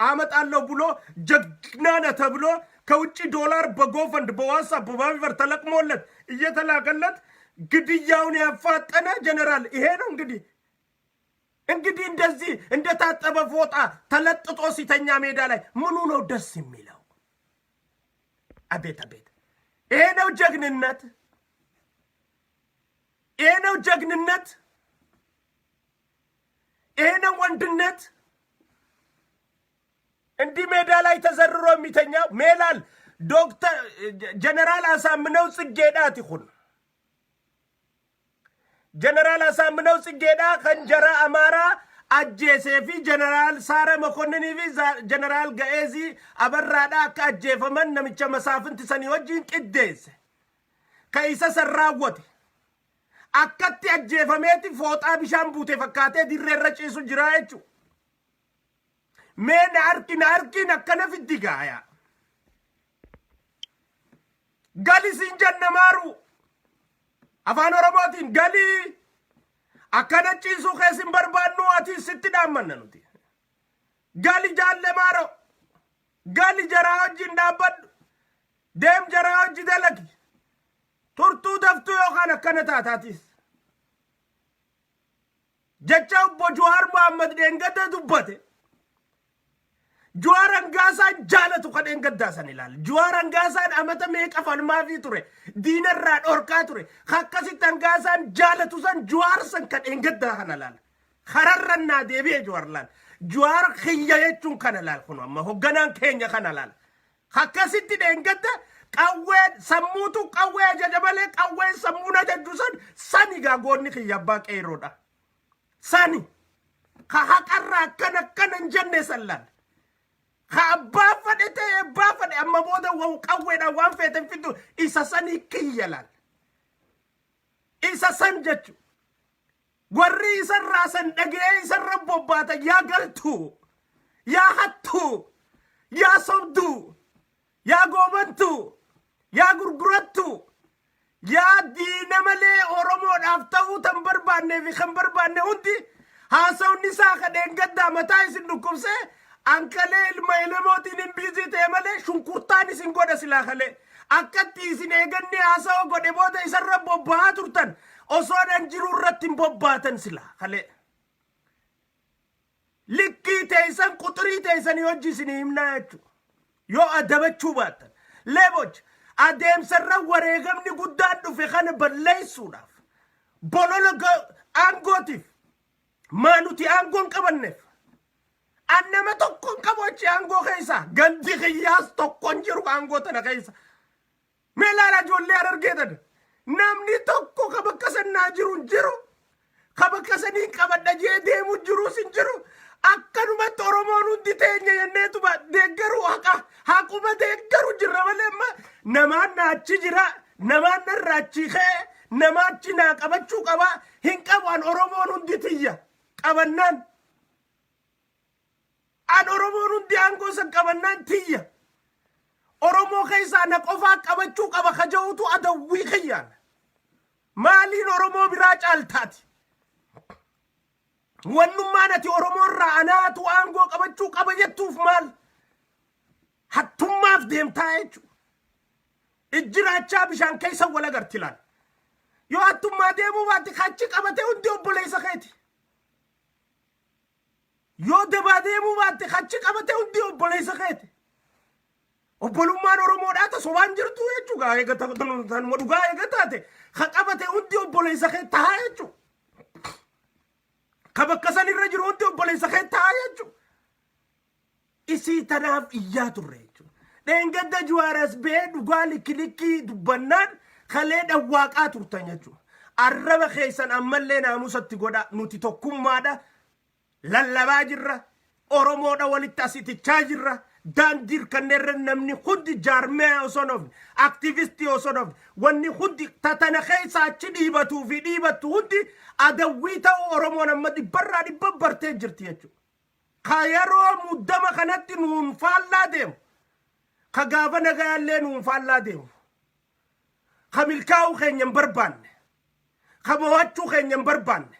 Speaker 3: አመጣለሁ ብሎ ጀግና ነህ ተብሎ ከውጭ ዶላር በጎፈንድ በዋትስአፕ በቫይበር ተለቅሞለት እየተላከለት ግድያውን ያፋጠነ ጀነራል ይሄ ነው። እንግዲህ እንደዚህ እንደታጠበ ፎጣ ተለጥጦ ሲተኛ ሜዳ ላይ ምኑ ነው ደስ የሚለው? አቤት አቤት! ይሄ ነው ጀግንነት። ይሄ ነው ጀግንነት። ይሄ ነው ወንድነት። እንዲህ ሜዳ ላይ ተዘርሮ የሚተኛው ሜላል ዶክተር ጀነራል አሳምነው ጽጌዳት ይሁን ጀነራል አሳምነው ጽጌዳ ከንጀራ አማራ አጀሴፊ ጀነራል ሳረ መኮንኒ ፊ ጀነራል ገኤዚ አበራዳ አጀፈመን ነምቸ መሳፍንት ሰኒ ወጂን ቅዴስ ከይሰ ሰራወት አከቲ አጀፈሜቲ ፎጣ ቢሻን ቡቴ ፈካቴ ዲሬረ ጪሱ ጅራየቹ ሜን አርኪን አከነ ፊዲጋያ ገሊ ሲንጀነማሩ አፋን ኦሮሞቲን ገሊ አከነ ጪሱ ከሲን በርባኑ አቲ ስትዳመነ ኑቲ ገሊ ጃለ ማሮ gali jaraa wajjin dhaabbadhu deem jaraa wajji dalagi turtuu daftuu yookaan akkana taataatis jecha obbo Jawaar Mohaammed dheengada dubbate Jawaar Angaasaan jaalatu kan dheengadasan ilaala Jawaar Angaasaan amata meeqa falmaafi ture diinarraa dhorkaa ture akkasitti Angaasaan jaalatu san Jawaar san kan dheengadaa kana ilaala hararrannaa deebi'ee Jawaar laala Jawaar kiyya jechuun kana ilaala kun amma hogganaan keenya kana ilaala akkasitti dheengada qawween sammuutu qawwee ajaja malee qawween sammuun ajaju sani gaagoonni kiyya abbaa qeerroodha sani ka haqarraa akkana hin jenne sallaan ka abbaa fadhe amma booda qawweedhaan waan feeten fiddu isa sanii kiyya laal isa san jechu warri isarraa san dhagee isarra bobbaata yaa galtuu yaa hattuu yaa sobduu yaa goobantuu yaa gurgurattuu yaa diina malee oromoodhaaf ta'uu tan barbaannee fi kan barbaanne hundi haasawni isaa kadheen gaddaa mataa isin dhukkubsee ankalee ilma elemootiin hin biizii ta'e malee shunkurtaan isin godha silaa kalee akkatti isin eeganni haasawa godhe booda isarra bobba'aa turtan osoodhan jiruu irratti hin bobbaatan silaa kalee likkii teessan quxurii teessanii hojii isin himnaa jechuudha yoo adabachuu baattan leeboch adeemsarra wareegamni guddaan dhufe kana balleessuudhaaf bolola aangootiif maa nuti aangoon qabanneef annama tokkoon qabochi aangoo keessa gandi kiyyaas tokkoon jiru aangoo tana keessa meelaala ijoollee argeetan namni tokko ka bakka sannaa jiru ka bakka sanii qabadha jee deemu jirus hin jiru akkanumatti oromoon hundi teenya yenneetuma deeggaru haquma deeggaru jirra malee amma namaan naachi jira namaan narraachi kee namaachi naa qabachuu qaba hin qabu an oromoon hundi tiyya qabannaan an oromoon hundi aangoo san qabannaan tiyya oromoo keessaa na qofaa qabachuu qaba kaja'utu adawwii kiyyaan maaliin oromoo biraa caaltaati wannummaan ati oromoo irraa anaatu aangoo qabachuu qaba jettuuf maal hattummaaf deemtaa jechuudha ijjiraachaa bishaan keessa wal agarti laal yoo hattummaa deemuu baatte kachi qabatee hundi obboleessa keeti yoo dabaa deemuu baatte kachi qabatee hundi obboleessa keeti obbolummaan oromoodhaa tasobaan jirtu jechuudha eegatatanuma dhugaa eegataate ka qabate hundi obboleessa keeti tahaa jechuudha kabakkasan irra jiru hundi obboleessa kee ta'a jechuudha. Isii tanaaf iyyaa turre jechuudha. Dheengadda Jawaaras bee dhugaa likkilikkii dubbannaan kalee dhawwaaqaa turtan jechuudha. Arraba keessan ammallee naamusatti godha nuti tokkummaadha lallabaa jirra oromoodha walitti asitichaa jirra daandiir kanneerra namni hundi jaarmee osoo nofne aktivistii osoo nofne wanni hundi tatana keessa achi dhiibatuu fi dhiibattu hundi adawwii ta'uu oromoon amma dhibbarraa dhibba bartee jirti jechuudha. Ka yeroo muddama kanatti nuun faallaa deemu ka gaafa nagayaallee nuun faallaa deemu ka milkaa'uu keenya hin barbaanne ka mo'achuu keenya hin barbaanne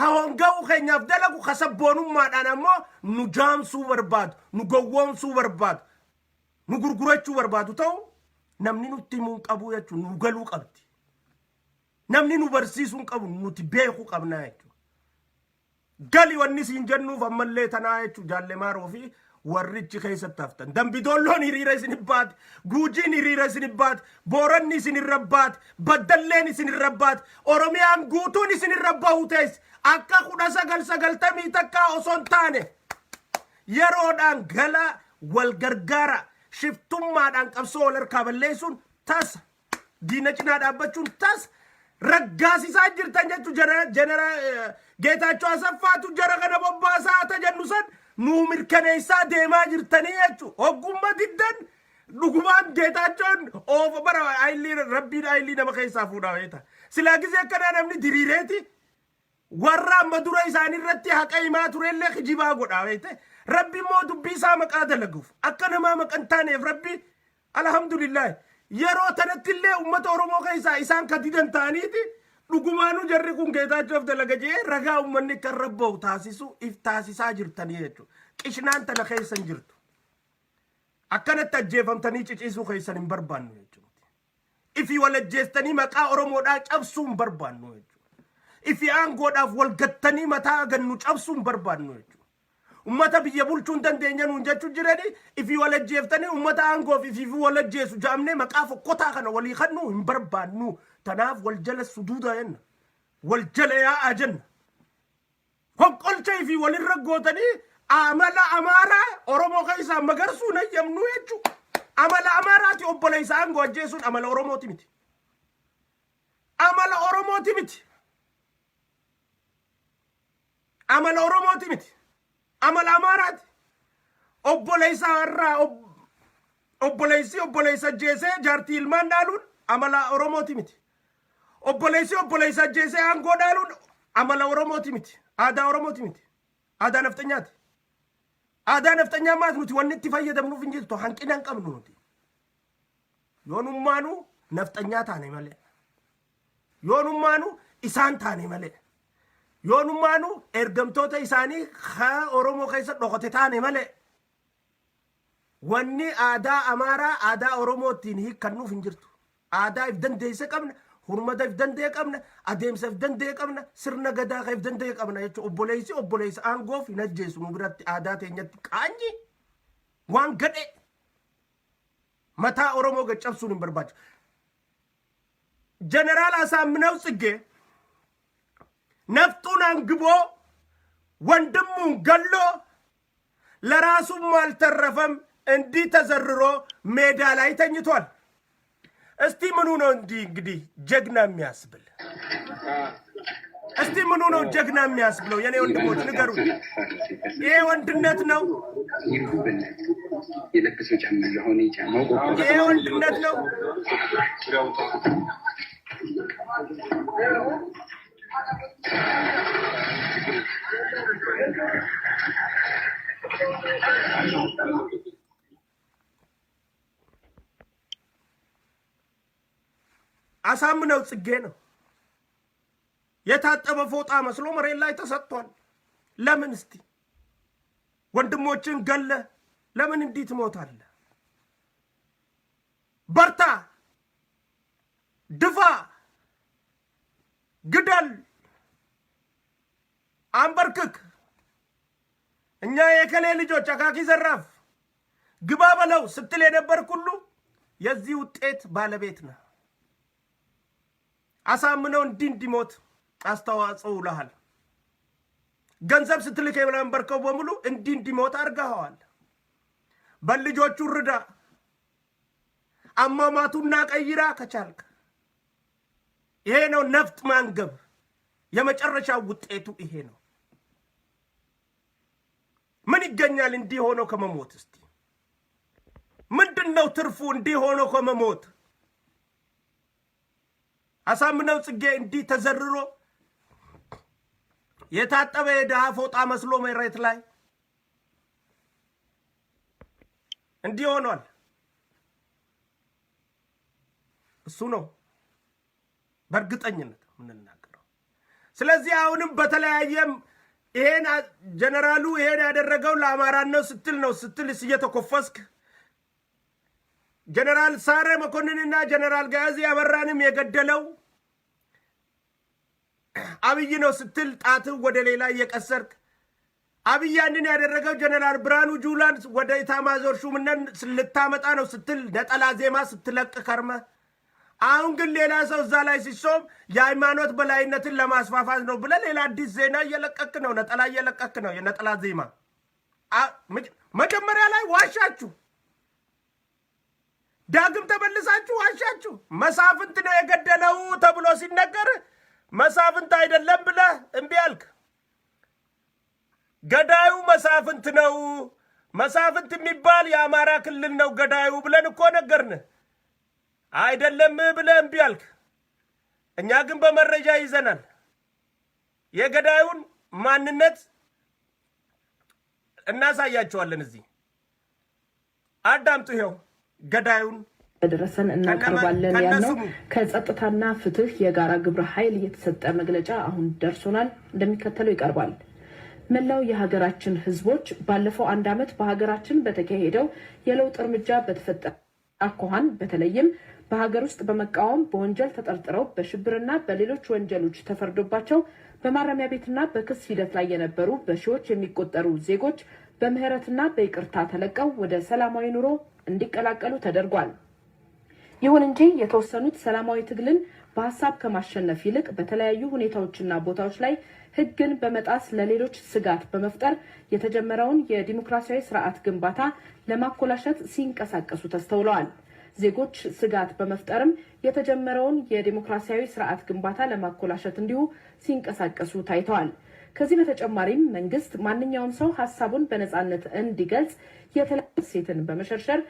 Speaker 3: ka honga'uu keenyaaf dalagu ka sabboonummaadhaan ammoo nu jaamsuu barbaadu nu gowwoomsuu barbaadu nu gurgurachuu barbaadu ta'u namni nutti himuu qabu jechuun nu galuu qabdi namni nu barsiisuu qabu nuti beekuu qabnaa jechuudha. Gali wanni siin jennuuf ammallee tanaa jechuudha jaalle maaroo fi warrichi keessatti haftan dambidoolloon hiriira isin baate guujiin hiriira isin baate booranni isin rabbaate baddalleen isin rabbaate oromiyaan guutuun isin rabbaahu teessi akka 1990 takkaa osoo hin taane yeroodhaan gala wal gargaara shiftummaadhaan qabsoo wal harkaa balleessuun tasa diina cinaa dhaabbachuun tasa raggaasisaa jirtan jechuun jeneraal Geetaachoo Asaffaatu jara kana bobbaasaa tajannu san nuu mirkaneessaa deemaa jirtanii jechuun hoggummaa diddan dhugumaan Geetaachoon oofa bara aylii rabbiin aylii nama keessaa fuudhaa beeta silaa gisee akkanaa namni diriireeti warra amma dura isaanii irratti haqa himaa turellee kijibaa godhaa beete rabbi immoo dubbii isaa maqaa dalaguuf akka namaa maqan taaneef rabbi alhamdulillah yeroo tanattillee ummata oromoo keessaa isaan kadidan ta'aniiti dhugumaanu jarri kun Geetaachoof dalaga jee ragaa ummanni kan rabba'u taasisu if taasisaa jirtanii jechuudha. Qishnaan tana keessan jirtu. akkanatti ajjeefamtanii ciciisuu keessan hin barbaannu jechuudha. Ifi wal ajjeestanii maqaa Oromoodhaa cabsuu hin barbaannu jechuudha. Ifi aangoodhaaf wal gattanii mataa gannu cabsuu hin barbaannu jechuudha. Ummata biyya bulchuun dandeenya nuun jechuu jirani ifi wal ajjeeftanii ummata aangoof ifi wal ajjeesu jaamnee maqaa fokkotaa kana walii kannuu hin barbaannu. Tanaaf wal jala suduudaa jenna. Wal jala yaa'aa jenna. Honqolcha ifi walirra gootanii amala amaaraa Oromoo keessaa magarsuu nayyamnu jechuudha. Amala amaaraati obboleessa aangoo ajjeesuun amala Oromooti miti. Amala Oromooti miti. Amala Oromooti miti. Amala amaaraati. Obboleessa irraa obboleessa ajjeesee jaartii ilmaan dhaaluun amala Oromooti miti. Obboleessa ajjeesee aangoo dhaaluun amala Oromooti miti. Aadaa Oromooti miti. Aadaa naftanyaati. Aadaa naftanyaa maas nuti wanni itti fayyadamnuuf hin jirtu hanqina hin qabnu nuti. Yoonummaanuu naftanyaa taane malee. Yoonummaanuu isaan taane malee. Yoonummaanuu ergamtoota isaanii haa Oromoo keessa dhokote taane malee. Wanni aadaa Amaaraa aadaa Oromootiin hiikkannuuf hin jirtu. Aadaa if dandeesse qabna. Hurmata if dandee qabna, adeemsa if dandee qabna, sirna gadaa if dandee qabna jechuudha. Obboleessa aangoof hin ajjeesu nu biratti aadaa teenyatti qaanyi waan gadhe mataa Oromoo gad cabsuun hin barbaachisu. Jeneraal Asaaminaw ጽጌ ነፍጡን አንግቦ ወንድሙን ገሎ ለራሱም አልተረፈም እንዲህ ተዘርሮ ሜዳ ላይ ተኝቷል። እስቲ ምኑ ነው እንግዲህ ጀግና የሚያስብል? እስቲ ምኑ ነው ጀግና የሚያስብለው? የኔ ወንድሞች ንገሩኝ። ይሄ ወንድነት ነው? ይሄ ወንድነት ነው? አሳምነው ጽጌ ነው የታጠበ ፎጣ መስሎ መሬት ላይ ተሰጥቷል። ለምን እስቲ ወንድሞችን ገለ ለምን እንዲህ ትሞታለህ? በርታ፣ ድፋ፣ ግደል፣ አንበርክክ። እኛ የከሌ ልጆች አካኪ ዘራፍ ግባ በለው ስትል የነበርክ ሁሉ የዚህ ውጤት ባለቤት ነህ። አሳምነው እንዲሞት አስተዋጽኦ ለሃል። ገንዘብ ስትልክ የነበርከው በሙሉ እንዲሞት አድርገኸዋል። በልጆቹ ርዳ፣ አሟሟቱና ቀይራ ከቻልክ። ይሄ ነው ነፍጥ ማንገብ። የመጨረሻው ውጤቱ ይሄ ነው። ምን ይገኛል እንዲህ ሆኖ ከመሞት? እስቲ ምንድነው ትርፉ እንዲህ ሆኖ ከመሞት? አሳምነው ጽጌ እንዲህ ተዘርሮ የታጠበ የድሃ ፎጣ መስሎ መሬት ላይ እንዲህ ሆኗል። እሱ ነው በእርግጠኝነት የምንናገረው። ስለዚህ አሁንም በተለያየም ይሄን ጀነራሉ ይሄን ያደረገው ለአማራነት ስትል እየተኮፈስክ ጀነራል ሳሬ መኮንንና ጀነራል ጋዚ አበራንም የገደለው አብይ ነው ስትል ጣት ወደ ሌላ እየቀሰርክ አብይ ያንን ያደረገው ጀነራል ብርሃኑ ጁላን ወደ ኢታማዦር ሹምነት ልታመጣ ነው ስትል ነጠላ ዜማ ስትለቅ ከርመ አሁን ግን ሌላ ሰው እዛ ላይ ሲሾም የሃይማኖት በላይነትን ለማስፋፋት ነው ብለ ሌላ አዲስ ዜና እየለቀክ ነው። ነጠላ እየለቀክ ነው። የነጠላ ዜማ መጀመሪያ ላይ ዋሻችሁ፣ ዳግም ተመልሳችሁ ዋሻችሁ። መሳፍንት ነው የገደለው ተብሎ ሲነገር መሳፍንት አይደለም ብለ እምቢ አልክ። ገዳዩ መሳፍንት ነው፣ መሳፍንት የሚባል የአማራ ክልል ነው ገዳዩ ብለን እኮ ነገርን። አይደለም ብለ እምቢ አልክ። እኛ ግን በመረጃ ይዘናል። የገዳዩን ማንነት እናሳያቸዋለን። እዚህ አዳምጡ። ይሄው ገዳዩን
Speaker 5: ደረሰን እናቀርባለን ያለው ከጸጥታና ፍትህ የጋራ ግብረ ኃይል የተሰጠ መግለጫ አሁን ደርሶናል፣ እንደሚከተለው ይቀርባል። መላው የሀገራችን ህዝቦች ባለፈው አንድ ዓመት በሀገራችን በተካሄደው የለውጥ እርምጃ በተፈጠረ አኳኋን በተለይም በሀገር ውስጥ በመቃወም በወንጀል ተጠርጥረው በሽብርና በሌሎች ወንጀሎች ተፈርዶባቸው በማረሚያ ቤትና በክስ ሂደት ላይ የነበሩ በሺዎች የሚቆጠሩ ዜጎች በምህረትና በይቅርታ ተለቀው ወደ ሰላማዊ ኑሮ እንዲቀላቀሉ ተደርጓል። ይሁን እንጂ የተወሰኑት ሰላማዊ ትግልን በሐሳብ ከማሸነፍ ይልቅ በተለያዩ ሁኔታዎችና ቦታዎች ላይ ህግን በመጣስ ለሌሎች ስጋት በመፍጠር የተጀመረውን የዲሞክራሲያዊ ስርዓት ግንባታ ለማኮላሸት ሲንቀሳቀሱ ተስተውለዋል። ዜጎች ስጋት በመፍጠርም የተጀመረውን የዲሞክራሲያዊ ስርዓት ግንባታ ለማኮላሸት እንዲሁ ሲንቀሳቀሱ ታይተዋል። ከዚህ በተጨማሪም መንግስት ማንኛውም ሰው ሐሳቡን በነጻነት እንዲገልጽ የተለያዩ ሴትን በመሸርሸር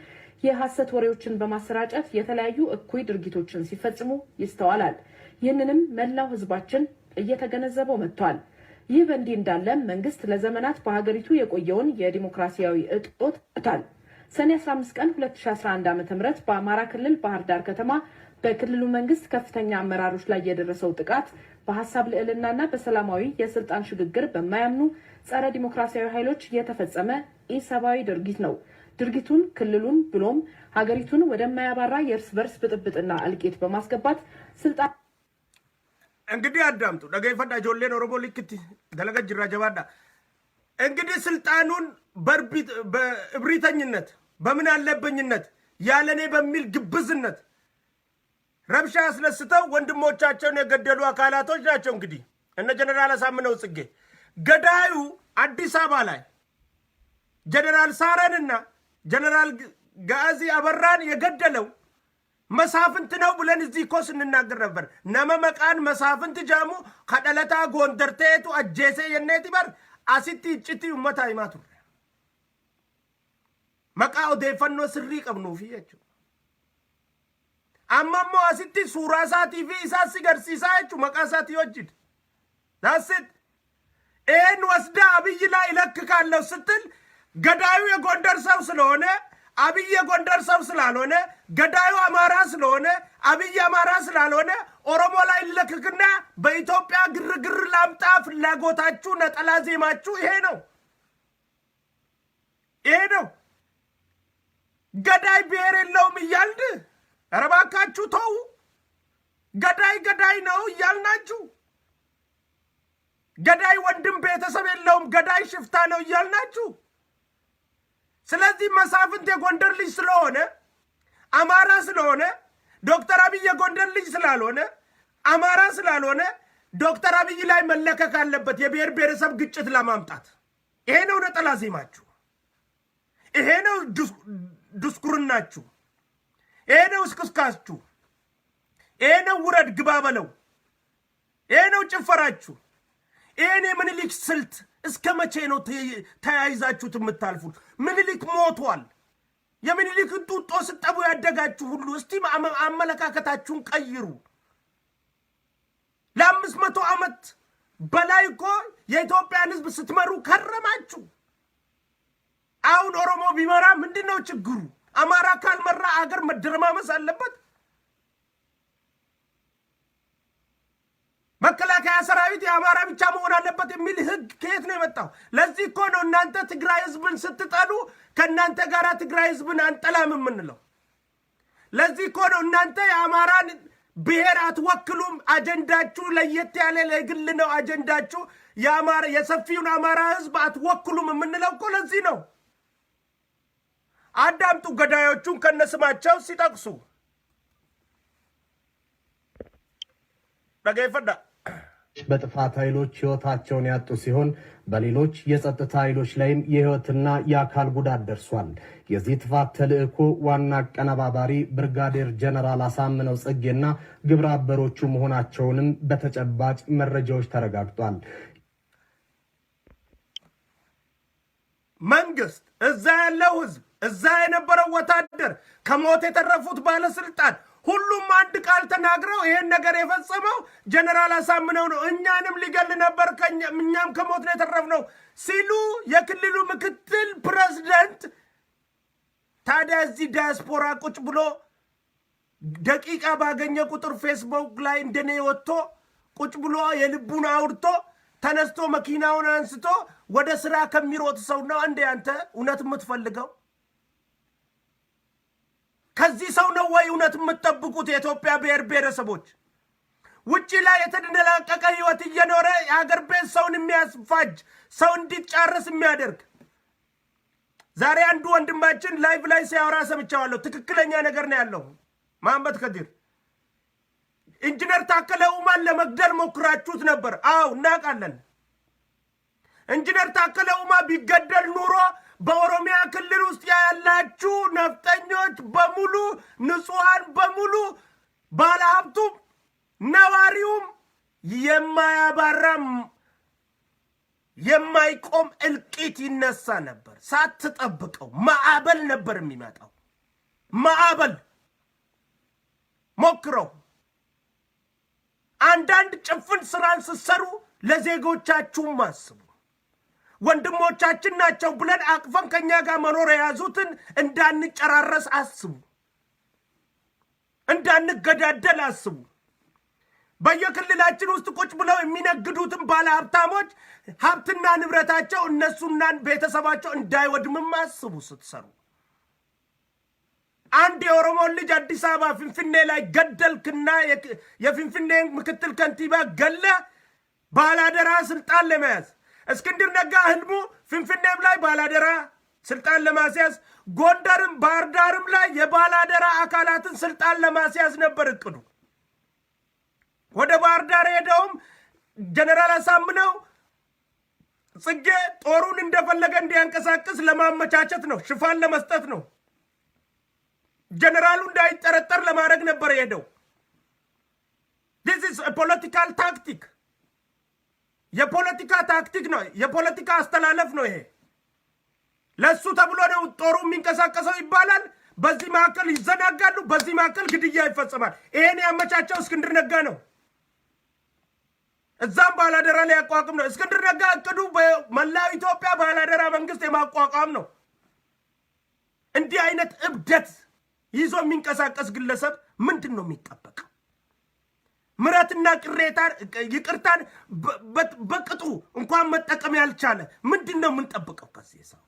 Speaker 5: የሐሰት ወሬዎችን በማሰራጨት የተለያዩ እኩይ ድርጊቶችን ሲፈጽሙ ይስተዋላል። ይህንንም መላው ህዝባችን እየተገነዘበው መጥቷል። ይህ በእንዲህ እንዳለ መንግስት ለዘመናት በሀገሪቱ የቆየውን የዲሞክራሲያዊ እጦት ታል ሰኔ 15 ቀን 2011 ዓ.ም በአማራ ክልል ባህር ዳር ከተማ በክልሉ መንግስት ከፍተኛ አመራሮች ላይ የደረሰው ጥቃት በሐሳብ ልዕልናና በሰላማዊ የስልጣን ሽግግር በማያምኑ ጸረ ዲሞክራሲያዊ ኃይሎች የተፈጸመ ኢሰብአዊ ድርጊት ነው። ድርጊቱን ክልሉን ብሎም ሀገሪቱን ወደማያባራ የእርስ በርስ ብጥብጥና እልቂት በማስገባት ስልጣን
Speaker 3: እንግዲህ አዳምጡ ደገይፈዳ ጆሌን ኦሮሞ ልክት ደለገ ጅራ ጀባዳ እንግዲህ ስልጣኑን በእብሪተኝነት በምን አለበኝነት ያለኔ በሚል ግብዝነት ረብሻ ያስነስተው ወንድሞቻቸውን የገደሉ አካላቶች ናቸው። እንግዲህ እነ ጀነራል አሳምነው ጽጌ ገዳዩ አዲስ አበባ ላይ ጀነራል ሳረንና ጀነራል ጋዚ አበራን የገደለው መሳፍንት ነው ብለን እዚህ እኮ ስንናገር ነበር። ነመመቃን መሳፍንት ጃሙ ከደለታ ጎንደርቴቱ አጀሴ የኔት ይበር አሲቲ ጭቲ ኡመታ ይማቱ መቃ ኦዴፈኖ ስሪ ቀብኑ ፊየቹ አማሞ አሲቲ ሱራሳ ቲቪ ኢሳስ ገርሲሳቹ መቃሳት ይወጅድ ዳስት ኤን ወስዳ አብይ ላይ ለክካለው ስትል ገዳዩ የጎንደር ሰው ስለሆነ አብይ የጎንደር ሰው ስላልሆነ ገዳዩ አማራ ስለሆነ አብይ አማራ ስላልሆነ ኦሮሞ ላይ ለክክና በኢትዮጵያ ግርግር ላምጣ ፍላጎታችሁ ነጠላ ዜማችሁ ይሄ ነው። ገዳይ ብሔር የለውም እያልድ ኧረ እባካችሁ ተው። ገዳይ ነው እያልናችሁ ገዳይ ወንድም ቤተሰብ የለውም ገዳይ ሽፍታ ነው እያልናችሁ። ስለዚህ መሳፍንት የጎንደር ልጅ ስለሆነ አማራ ስለሆነ ዶክተር አብይ የጎንደር ልጅ ስላልሆነ አማራ ስላልሆነ ዶክተር አብይ ላይ መለከክ አለበት የብሔር ብሔረሰብ ግጭት ለማምጣት። ይሄ ነው ነጠላ ዜማችሁ፣ ይሄ ነው ድስኩርናችሁ፣ ይሄ ነው እስክስካችሁ፣ ይሄ ነው ውረድ ግባ በለው፣ ይሄ ነው ጭፈራችሁ። ይሄን የምኒልክ ስልት እስከ መቼ ነው ተያይዛችሁት የምታልፉት? ምኒልክ ሞቷል። የምኒልክ ጡጦ ስጠቡ ያደጋችሁ ሁሉ እስቲ አመለካከታችሁን ቀይሩ። ለ500 ዓመት በላይ እኮ የኢትዮጵያን ሕዝብ ስትመሩ ከረማችሁ። አሁን ኦሮሞ ቢመራ ምንድነው ችግሩ? አማራ ካልመራ አገር መደረማመስ አለበት? መከላከያ ሰራዊት የአማራ ብቻ መሆን አለበት የሚል ህግ ከየት ነው የመጣው? ለዚህ እኮ ነው እናንተ ትግራይ ህዝብን ስትጠሉ ከእናንተ ጋር ትግራይ ህዝብን አንጠላም የምንለው። ለዚህ እኮ ነው እናንተ የአማራን ብሔር አትወክሉም፣ አጀንዳችሁ ለየት ያለ ለግል ነው አጀንዳችሁ፣ የሰፊውን አማራ ህዝብ አትወክሉም የምንለው እኮ ለዚህ ነው። አዳምጡ ገዳዮቹን ከነስማቸው ሲጠቅሱ ደገይፈዳ
Speaker 6: በጥፋት ኃይሎች ህይወታቸውን ያጡ ሲሆን በሌሎች የጸጥታ ኃይሎች ላይም የህይወትና የአካል ጉዳት ደርሷል። የዚህ ጥፋት ተልእኮ ዋና አቀነባባሪ ብርጋዴር ጀነራል አሳምነው ጽጌና ግብረ አበሮቹ መሆናቸውንም በተጨባጭ መረጃዎች ተረጋግጧል።
Speaker 3: መንግስት፣ እዛ ያለው ህዝብ፣ እዛ የነበረው ወታደር፣ ከሞት የተረፉት ባለስልጣን ሁሉም አንድ ቃል ተናግረው ይሄን ነገር የፈጸመው ጀነራል አሳምነው ነው፣ እኛንም ሊገል ነበር እኛም ከሞት ነው የተረፍነው ሲሉ የክልሉ ምክትል ፕሬዝዳንት ታዲያ እዚህ ዲያስፖራ ቁጭ ብሎ ደቂቃ ባገኘ ቁጥር ፌስቡክ ላይ እንደኔ ወጥቶ ቁጭ ብሎ የልቡን አውርቶ ተነስቶ መኪናውን አንስቶ ወደ ስራ ከሚሮጥ ሰው ነው እንዴ አንተ እውነት የምትፈልገው? ከዚህ ሰው ነው ወይ እውነት የምትጠብቁት? የኢትዮጵያ ብሔር ብሔረሰቦች ውጪ ላይ የተደላቀቀ ህይወት እየኖረ የሀገር ቤት ሰውን የሚያስፋጅ ሰው እንዲጫረስ የሚያደርግ ዛሬ አንዱ ወንድማችን ላይቭ ላይ ሲያወራ ሰምቻለሁ። ትክክለኛ ነገር ነው ያለው። መሐመድ ከዲር ኢንጂነር ታከለ ኡማን ለመግደል ሞክራችሁት ነበር። አው እናውቃለን። ኢንጂነር ታከለ ኡማ ቢገደል ኑሮ በኦሮሚያ ክልል ውስጥ ያላችሁ ነፍጠኞች በሙሉ ንጹሃን በሙሉ ባለሀብቱም ነዋሪውም የማያባራም የማይቆም እልቂት ይነሳ ነበር። ሳትጠብቀው ማዕበል ነበር የሚመጣው። ማዕበል ሞክረው አንዳንድ ጭፍን ስራን ስትሰሩ ለዜጎቻችሁም አስቡ። ወንድሞቻችን ናቸው ብለን አቅፈን ከኛ ጋር መኖር የያዙትን እንዳንጨራረስ አስቡ። እንዳንገዳደል አስቡ። በየክልላችን ውስጥ ቁጭ ብለው የሚነግዱትን ባለ ሀብታሞች ሀብትና ንብረታቸው እነሱና ቤተሰባቸው እንዳይወድምም አስቡ ስትሰሩ። አንድ የኦሮሞ ልጅ አዲስ አበባ ፍንፍኔ ላይ ገደልክና የፍንፍኔ ምክትል ከንቲባ ገለ ባላደራ ስልጣን ለመያዝ እስክንድር ነጋ ህልሙ ፍንፍኔም ላይ ባላደራ ስልጣን ለማስያዝ ጎንደርም ባህር ዳርም ላይ የባላደራ አካላትን ስልጣን ለማስያዝ ነበር እቅዱ። ወደ ባህር ዳር ሄደውም ጀነራል አሳምነው ጽጌ ጦሩን እንደፈለገ እንዲያንቀሳቅስ ለማመቻቸት ነው፣ ሽፋን ለመስጠት ነው። ጀነራሉ እንዳይጠረጠር ለማድረግ ነበር ሄደው። this is a political tactic። የፖለቲካ ታክቲክ ነው፣ የፖለቲካ አስተላለፍ ነው ይሄ። ለሱ ተብሎ ነው ጦሩ የሚንቀሳቀሰው ይባላል። በዚህ ማዕከል ይዘናጋሉ፣ በዚህ ማዕከል ግድያ ይፈጸማል። ይሄን ያመቻቸው እስክንድር ነጋ ነው። እዛም ባላደራ ላይ ያቋቁም ነው። እስክንድር ነጋ እቅዱ በመላው ኢትዮጵያ ባላደራ መንግስት የማቋቋም ነው። እንዲህ አይነት እብደት ይዞ የሚንቀሳቀስ ግለሰብ ምንድን ነው የሚጠበቀው? ምረትና ይቅርታን በቅጡ እንኳን መጠቀም ያልቻለ ምንድን ነው የምንጠብቀው ከዚህ ሰው?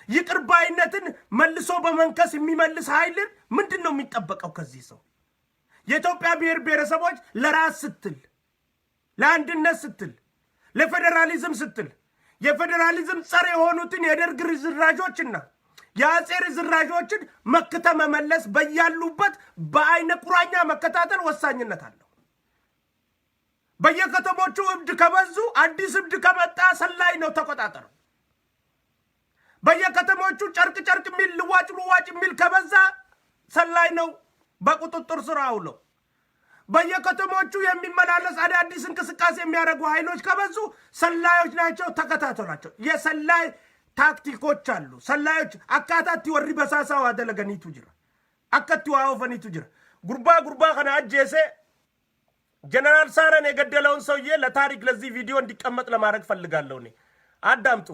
Speaker 3: ይቅር ባይነትን መልሶ በመንከስ የሚመልስ ኃይልን ምንድን ነው የሚጠበቀው ከዚህ ሰው? የኢትዮጵያ ብሔር ብሔረሰቦች ለራስ ስትል፣ ለአንድነት ስትል፣ ለፌዴራሊዝም ስትል የፌዴራሊዝም ጸር የሆኑትን የደርግ ርዝራዦችና የአጼ ርዝራዦችን መክተ መመለስ በያሉበት በአይነ ቁራኛ መከታተል ወሳኝነት አለው። በየከተሞቹ እብድ ከበዙ አዲስ እብድ ከመጣ ሰላይ ነው ተቆጣጠረው። በየከተሞቹ ጨርቅ የሚል ልዋጭ የሚል ከበዛ ሰላይ ነው በቁጥጥር ስር አውለው። በየከተሞቹ የሚመላለስ አዳዲስ እንቅስቃሴ የሚያደርጉ ኃይሎች ከበዙ ሰላዮች ናቸው፣ ተከታተሏቸው። የሰላይ ታክቲኮች አሉ። ሰላዮች አካታቲ ወሪ በሳሳው አደለገኒቱ ጅራ አከቲ ዋውፈኒቱ ጅራ ጉርባ ከና አጀሴ ጀነራል ሳረን የገደለውን ሰውዬ ለታሪክ ለዚህ ቪዲዮ እንዲቀመጥ ለማድረግ ፈልጋለሁ። እኔ አዳምጡ።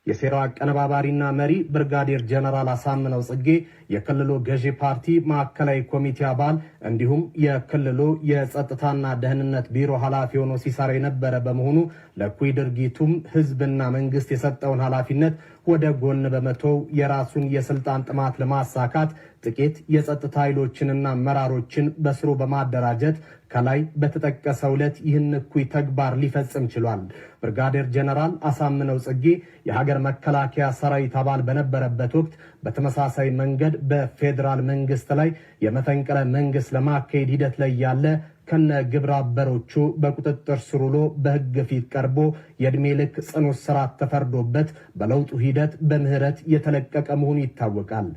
Speaker 6: የሴራው አቀነባባሪና መሪ ብርጋዴር ጀነራል አሳምነው ጽጌ የክልሉ ገዢ ፓርቲ ማዕከላዊ ኮሚቴ አባል እንዲሁም የክልሉ የጸጥታና ደህንነት ቢሮ ኃላፊ ሆኖ ሲሰራ የነበረ በመሆኑ ለኩይ ድርጊቱም ህዝብና መንግስት የሰጠውን ኃላፊነት ወደ ጎን በመተው የራሱን የስልጣን ጥማት ለማሳካት ጥቂት የጸጥታ ኃይሎችንና አመራሮችን በስሩ በማደራጀት ከላይ በተጠቀሰው ዕለት ይህን እኩይ ተግባር ሊፈጽም ችሏል። ብርጋዴር ጀነራል አሳምነው ጽጌ የሀገር መከላከያ ሰራዊት አባል በነበረበት ወቅት በተመሳሳይ መንገድ በፌዴራል መንግስት ላይ የመፈንቅለ መንግስት ለማካሄድ ሂደት ላይ ያለ ከነ ግብረ አበሮቹ በቁጥጥር ስር ውሎ በህግ ፊት ቀርቦ የእድሜ ልክ ጽኑ እስራት ተፈርዶበት በለውጡ ሂደት በምህረት የተለቀቀ መሆኑ ይታወቃል።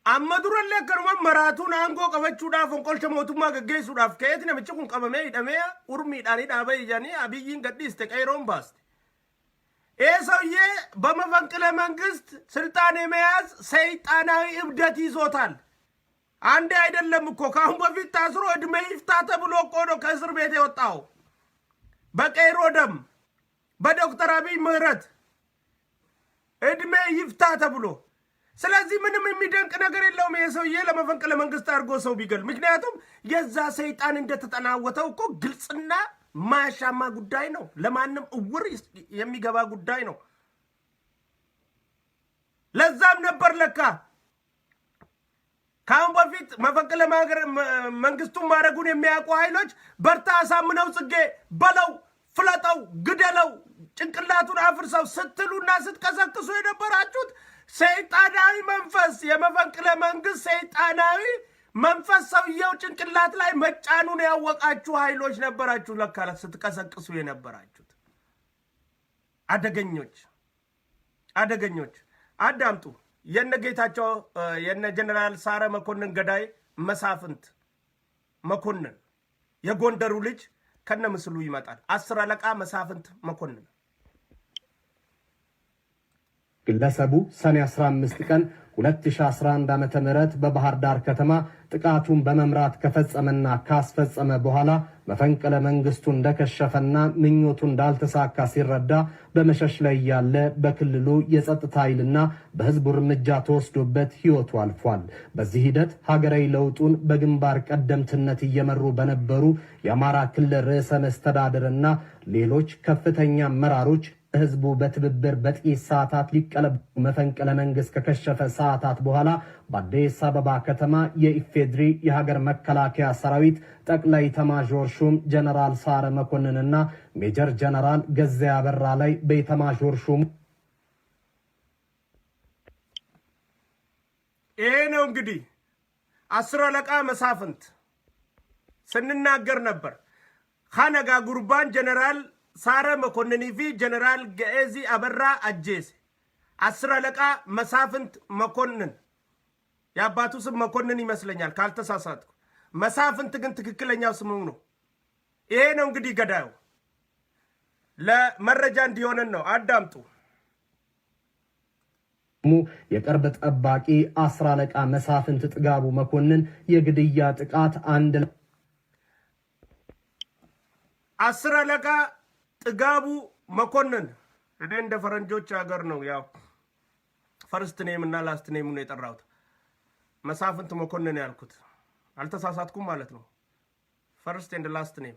Speaker 3: አመዱረለ ከርማ መራቱን አንጎ ቀበቹዳፍ እንቆልቸ ሞቱማ ገገሱዳፍ ከየት ነምጭቁን ቀበሜ ይደሜ ኡርሚ ዳኒ ዳበይ ጃኒ አብይን ገዲስ ተቀይሮን ባስ ሰውዬ በመፈንቅለ መንግስት ስልጣን የመያዝ ሰይጣናዊ እብደት ይዞታል። አንዴ አይደለም እኮ ካሁን በፊት ታስሮ እድሜ ይፍታ ተብሎ እኮ ነው ከእስር ቤት የወጣው በቀይሮ ደም በዶክተር አብይ ምህረት እድሜ ይፍታ ተብሎ። ስለዚህ ምንም የሚደንቅ ነገር የለውም ይሄ ሰውዬ ለመፈንቅለ መንግስት አድርጎ ሰው ቢገል። ምክንያቱም የዛ ሰይጣን እንደተጠናወተው እኮ ግልጽና ማያሻማ ጉዳይ ነው። ለማንም እውር የሚገባ ጉዳይ ነው። ለዛም ነበር ለካ ካሁን በፊት መፈንቅለ መንግስቱን ማድረጉን የሚያውቁ ኃይሎች በርታ አሳምነው ጽጌ በለው ፍለጠው ግደለው ጭንቅላቱን አፍርሰው ስትሉና ስትቀሰቅሱ የነበራችሁት ሰይጣናዊ መንፈስ የመፈንቅለ መንግስት ሰይጣናዊ መንፈስ ሰውየው ጭንቅላት ላይ መጫኑን ያወቃችሁ ኃይሎች ነበራችሁ። ለካ ስትቀሰቅሱ የነበራችሁት አደገኞች። አዳምጡ። የነ ጌታቸው የነ ጀነራል ሳረ መኮንን ገዳይ መሳፍንት መኮንን የጎንደሩ ልጅ ከነ ምስሉ ይመጣል። 10 አለቃ መሳፍንት መኮንን
Speaker 6: ግለሰቡ ሰኔ 15 ቀን 2011 ዓመተ ምህረት በባህር ዳር ከተማ ጥቃቱን በመምራት ከፈጸመና ካስፈጸመ በኋላ መፈንቅለ መንግስቱ እንደከሸፈና ምኞቱ እንዳልተሳካ ሲረዳ በመሸሽ ላይ ያለ በክልሉ የጸጥታ ኃይልና በህዝቡ እርምጃ ተወስዶበት ህይወቱ አልፏል። በዚህ ሂደት ሀገራዊ ለውጡን በግንባር ቀደምትነት እየመሩ በነበሩ የአማራ ክልል ርዕሰ መስተዳድርና ሌሎች ከፍተኛ አመራሮች ህዝቡ በትብብር በጥቂት ሰዓታት ሊቀለበሱ መፈንቅለ መንግስት ከከሸፈ ሰዓታት በኋላ በአዲስ አበባ ከተማ የኢፌድሪ የሀገር መከላከያ ሰራዊት ጠቅላይ ኤታማዦር ሹም ጀነራል ሳረ መኮንንና ሜጀር ጀነራል ገዛ ያበራ ላይ በኤታማዦር ሹም
Speaker 3: ይሄ ነው እንግዲህ 10 አለቃ መሳፍንት ስንናገር ነበር። ኻነጋ ጉርባን ጀነራል ሳረ መኮንን ፊ ጀነራል ገዚ አበራ አጄስ 10 አለቃ መሳፍንት መኮንን የአባቱ ስም መኮንን ይመስለኛል ካልተሳሳትኩ። መሳፍንት ግን ትክክለኛው ስሙ ነው። ይሄ ነው እንግዲህ ገዳዩ። ለመረጃ እንዲሆነን ነው። አዳምጡ።
Speaker 6: የቅርብ ጠባቂ 10 አለቃ መሳፍንት ጥጋቡ መኮንን የግድያ ጥቃት
Speaker 3: 10 አለቃ ጥጋቡ መኮንን እኔ እንደ ፈረንጆች ሀገር ነው ያው ፈርስት ኔም እና ላስት ኔም ነው የጠራሁት። መሳፍንት መኮንን ያልኩት አልተሳሳትኩም ማለት ነው። ፈርስት ኤንድ ላስት ኔም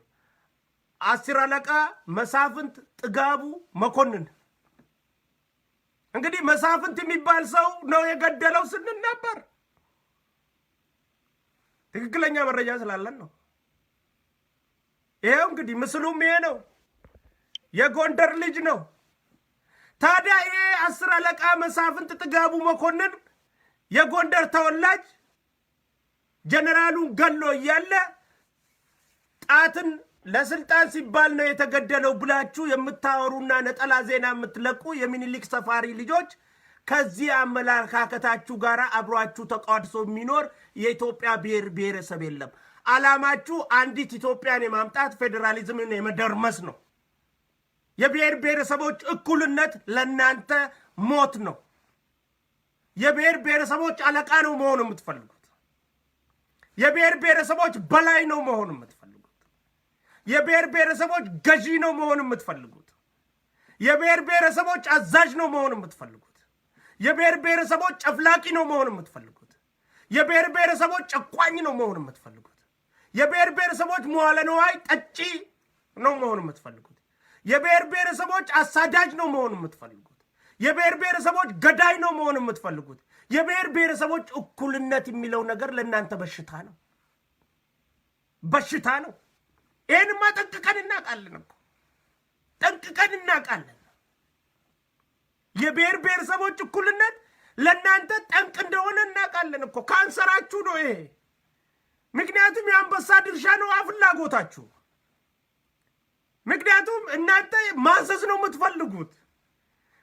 Speaker 3: 10 አለቃ መሳፍንት ጥጋቡ መኮንን። እንግዲህ መሳፍንት የሚባል ሰው ነው የገደለው ስንል ነበር። ትክክለኛ መረጃ ስላለን ነው። ይሄው እንግዲህ ምስሉም ይሄ ነው። የጎንደር ልጅ ነው። ታዲያ ይሄ 10 አለቃ መሳፍንት ጥጋቡ መኮንን የጎንደር ተወላጅ ጀነራሉን ገሎ እያለ ጣትን ለስልጣን ሲባል ነው የተገደለው ብላችሁ የምታወሩና ነጠላ ዜና የምትለቁ የሚኒሊክ ሰፋሪ ልጆች ከዚህ አመለካከታችሁ ጋር አብሯችሁ ተቋድሶ የሚኖር የኢትዮጵያ ብሔር ብሔረሰብ የለም። ዓላማችሁ አንዲት ኢትዮጵያን የማምጣት ፌዴራሊዝምን የመደርመስ ነው። የብሔር ብሔረሰቦች እኩልነት ለናንተ ሞት ነው። የብሔር ብሔረሰቦች አለቃ ነው መሆን የምትፈልጉት። የብሔር ብሔረሰቦች በላይ ነው መሆን የምትፈልጉት። የብሔር ብሔረሰቦች ገዢ ነው መሆን የምትፈልጉት። የብሔር ብሔረሰቦች አዛዥ ነው መሆን የምትፈልጉት። የብሔር ብሔረሰቦች ጨፍላቂ ነው መሆን የምትፈልጉት። የብሔር ብሔረሰቦች ጨቋኝ ነው መሆን የምትፈልጉት። የብሔር ብሔረሰቦች መዋለ ንዋይ ጠጪ ነው መሆን የምትፈልጉት። የብሔር ብሔረሰቦች አሳዳጅ ነው መሆን የምትፈልጉት። የብሔር ብሔረሰቦች ገዳይ ነው መሆን የምትፈልጉት። የብሔር ብሔረሰቦች እኩልነት የሚለው ነገር ለእናንተ በሽታ ነው፣ በሽታ ነው። ይህንማ ጠንቅቀን እናውቃለን እኮ ጠንቅቀን እናውቃለን። የብሔር ብሔረሰቦች እኩልነት ለእናንተ ጠንቅ እንደሆነ እናውቃለን እኮ። ካንሰራችሁ ነው ይሄ። ምክንያቱም የአንበሳ ድርሻ ነው ፍላጎታችሁ። ምክንያቱም እናንተ ማዘዝ ነው የምትፈልጉት።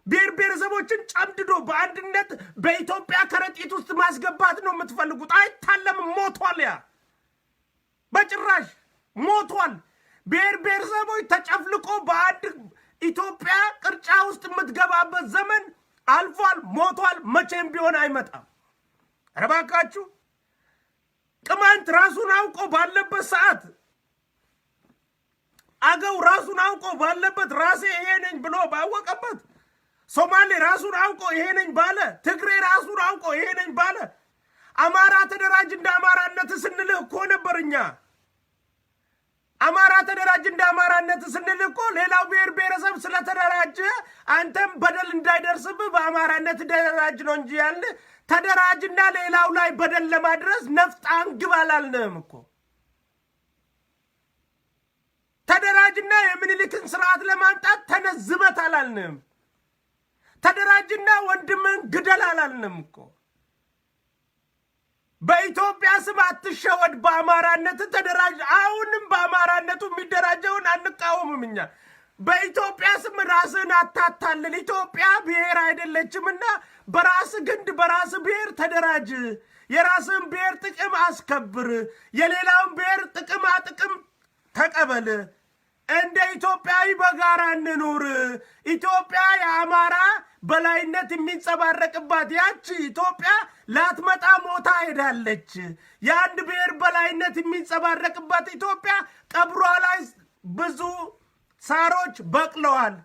Speaker 3: ብሔር ብሔረሰቦችን ጨምድዶ በአንድነት በኢትዮጵያ ከረጢት ውስጥ ማስገባት ነው የምትፈልጉት። አይታለምም። ሞቷል። ያ በጭራሽ ሞቷል። ብሔር ብሔረሰቦች ተጨፍልቆ በአንድ ኢትዮጵያ ቅርጫ ውስጥ የምትገባበት ዘመን አልፏል፣ ሞቷል። መቼም ቢሆን አይመጣም። ኧረ እባካችሁ ቅማንት ራሱን አውቆ ባለበት ሰዓት፣ አገው ራሱን አውቆ ባለበት፣ ራሴ ይሄ ነኝ ብሎ ባወቀበት፣ ሶማሌ ራሱን አውቆ ይሄ ነኝ ባለ፣ ትግሬ ራሱን አውቆ ይሄ ነኝ ባለ፣ አማራ ተደራጅ እንደ አማራነት ስንልህ እኮ ነበር እኛ። አማራ ተደራጅ እንደ አማራነት ስንል እኮ ሌላው ብሔር ብሔረሰብ ስለተደራጀ አንተም በደል እንዳይደርስብህ በአማራነት ተደራጅ ነው እንጂ ያለ ተደራጅና ሌላው ላይ በደል ለማድረስ ነፍጥ አንግብ አላልንም እኮ። ተደራጅና የምኒልክን ስርዓት ለማምጣት ተነዝበት አላልንም። ተደራጅና ወንድምን ግደል አላልንም እኮ። በኢትዮጵያ ስም አትሸወድ፣ በአማራነት ተደራጅ። አሁንም በአማራነቱ የሚደራጀውን አንቃወምም እኛ። በኢትዮጵያ ስም ራስን አታታልል። ኢትዮጵያ ብሔር አይደለችምና በራስ ግንድ በራስ ብሔር ተደራጅ። የራስን ብሔር ጥቅም አስከብር። የሌላውን ብሔር ጥቅም ተቀበል። እንደ ኢትዮጵያዊ በጋራ እንኑር። ኢትዮጵያ የአማራ በላይነት የሚንጸባረቅባት ያቺ ኢትዮጵያ ላትመጣ ሞታ ሄዳለች። የአንድ ብሔር በላይነት የሚንጸባረቅባት ኢትዮጵያ ቀብሯ ላይ ብዙ ሳሮች በቅለዋል።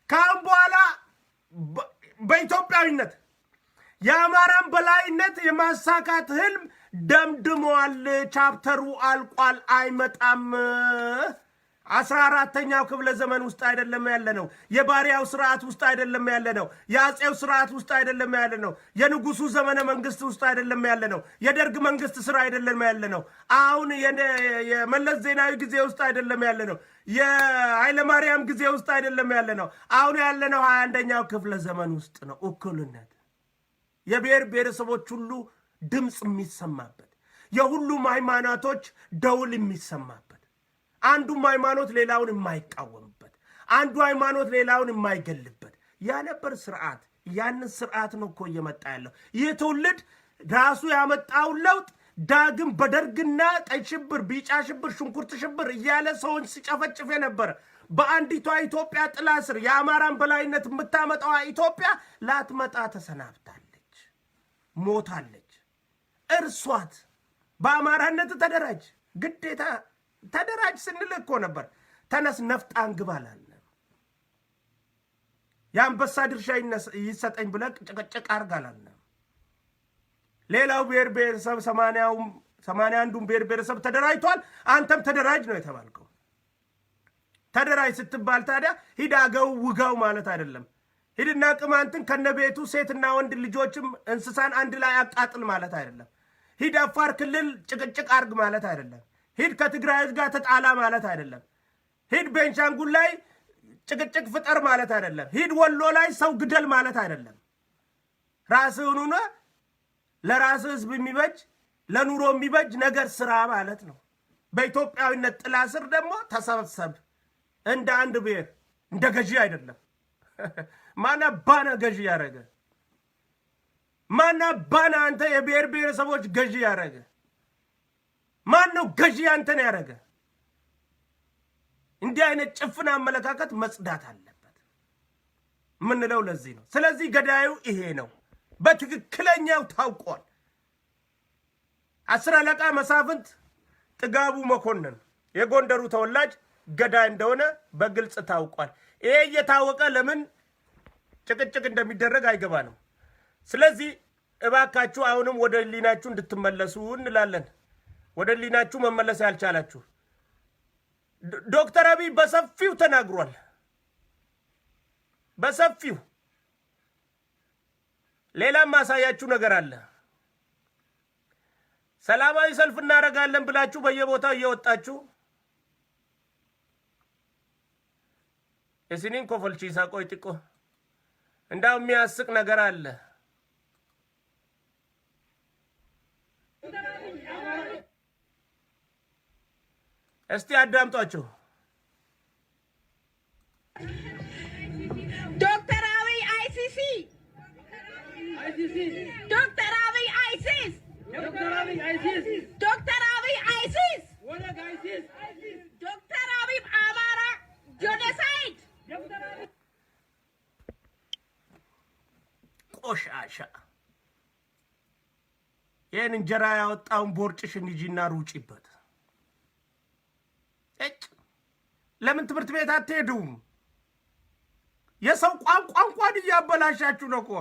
Speaker 3: ካሁን በኋላ በኢትዮጵያዊነት የአማራን በላይነት የማሳካት ህልም ደምድሟል። ቻፕተሩ አልቋል፣ አይመጣም። 14ኛው ክፍለ ዘመን ውስጥ አይደለም ያለነው። የባሪያው ስርዓት ውስጥ አይደለም ያለነው። የአጼው ስርዓት ውስጥ አይደለም ያለነው። የንጉሱ ዘመነ መንግስት ውስጥ አይደለም ያለነው። የደርግ መንግስት ስራ አይደለም ያለነው። አሁን የመለስ ዜናዊ ጊዜ ውስጥ አይደለም ያለነው። የኃይለማርያም ጊዜ ውስጥ አይደለም ያለነው። አሁን ያለነው 21ኛው ክፍለ ዘመን ውስጥ ነው። እኩልነት፣ የብሔር ብሔረሰቦች ሁሉ ድምፅ የሚሰማበት፣ የሁሉም ሃይማኖቶች ደውል የሚሰማበት፣ አንዱም ሃይማኖት ሌላውን የማይቃወምበት፣ አንዱ ሃይማኖት ሌላውን የማይገልበት ያ ነበር ስርዓት። ያንን ስርዓት ነው እኮ እየመጣ ያለው። ይህ ትውልድ ራሱ ያመጣውን ለውጥ ዳግም በደርግና ቀይ ሽብር፣ ቢጫ ሽብር፣ ሽንኩርት ሽብር እያለ ሰውን ሲጨፈጭፍ የነበረ በአንዲቷ ኢትዮጵያ ጥላ ስር የአማራን በላይነት የምታመጣዋ ኢትዮጵያ ላትመጣ ተሰናብታለች፣ ሞታለች። እርሷት። በአማራነት ተደራጅ፣ ግዴታ ተደራጅ ስንል እኮ ነበር። ተነስ ነፍጥ አንግብ አላልንም። የአንበሳ ድርሻ ይሰጠኝ ብለህ ጭቅጭቅ አድርግ አላልንም። ሌላው ብሔር ብሔረሰብ 81ዱም ብሔር ብሔረሰብ ተደራጅቷል። አንተም ተደራጅ ነው የተባልከው። ተደራጅ ስትባል ታዲያ ሂድ አገው ውጋው ማለት አይደለም። ሂድና ቅማንትን ከነቤቱ ሴትና ወንድ ልጆችም እንስሳን አንድ ላይ አቃጥል ማለት አይደለም። ሂድ አፋር ክልል ጭቅጭቅ አርግ ማለት አይደለም። ሂድ ከትግራይ ጋር ተጣላ ማለት አይደለም። ሂድ ቤንሻንጉል ላይ ጭቅጭቅ ፍጠር ማለት አይደለም። ሂድ ወሎ ላይ ሰው ግደል ማለት አይደለም። ራስህን ሆነ ለራስህ ህዝብ የሚበጅ ለኑሮ የሚበጅ ነገር ስራ ማለት ነው። በኢትዮጵያዊነት ጥላ ስር ደግሞ ተሰብሰብ እንደ አንድ ብሔር፣ እንደ ገዢ አይደለም። ማናባና ገዢ ያረገ? ማናባና አንተ የብሔር ብሔረሰቦች ገዢ ያረገ? ማን ነው ገዢ አንተን ያረገ? እንዲህ አይነት ጭፍን አመለካከት መጽዳት አለበት ምንለው ለዚህ ነው። ስለዚህ ገዳዩ ይሄ ነው፣ በትክክለኛው ታውቋል። 10 አለቃ መሳፍንት ጥጋቡ መኮንን የጎንደሩ ተወላጅ ገዳይ እንደሆነ በግልጽ ታውቋል። ይሄ እየታወቀ ለምን ጭቅጭቅ እንደሚደረግ አይገባ ነው። ስለዚህ እባካችሁ አሁንም ወደ ህሊናችሁ እንድትመለሱ እንላለን። ወደ ህሊናችሁ መመለስ ያልቻላችሁ ዶክተር አብይ በሰፊው ተናግሯል። በሰፊው ሌላም ማሳያችሁ ነገር አለ። ሰላማዊ ሰልፍ እናደርጋለን ብላችሁ በየቦታው እየወጣችሁ የሲኒን ኮፈልቺሳ ቆይ ጥቆ እንዳው የሚያስቅ ነገር አለ። እስቲ አዳምጧቸው።
Speaker 7: ዶክተር አብይ አይሲሲ፣ ዶክተር አብይ አይሲስ፣ ዶክተር አብይ አይሲስ፣ ዶክተር አብይ አማራ ጆኖሳይድ።
Speaker 3: ቆሻሻ ይህን እንጀራ ያወጣውን ቦርጭሽን ሂጂና ሩጪበት። ለምን ትምህርት ቤት አትሄዱም? የሰው ቋንቋ እንኳን እያበላሻችሁ ነው እኮ።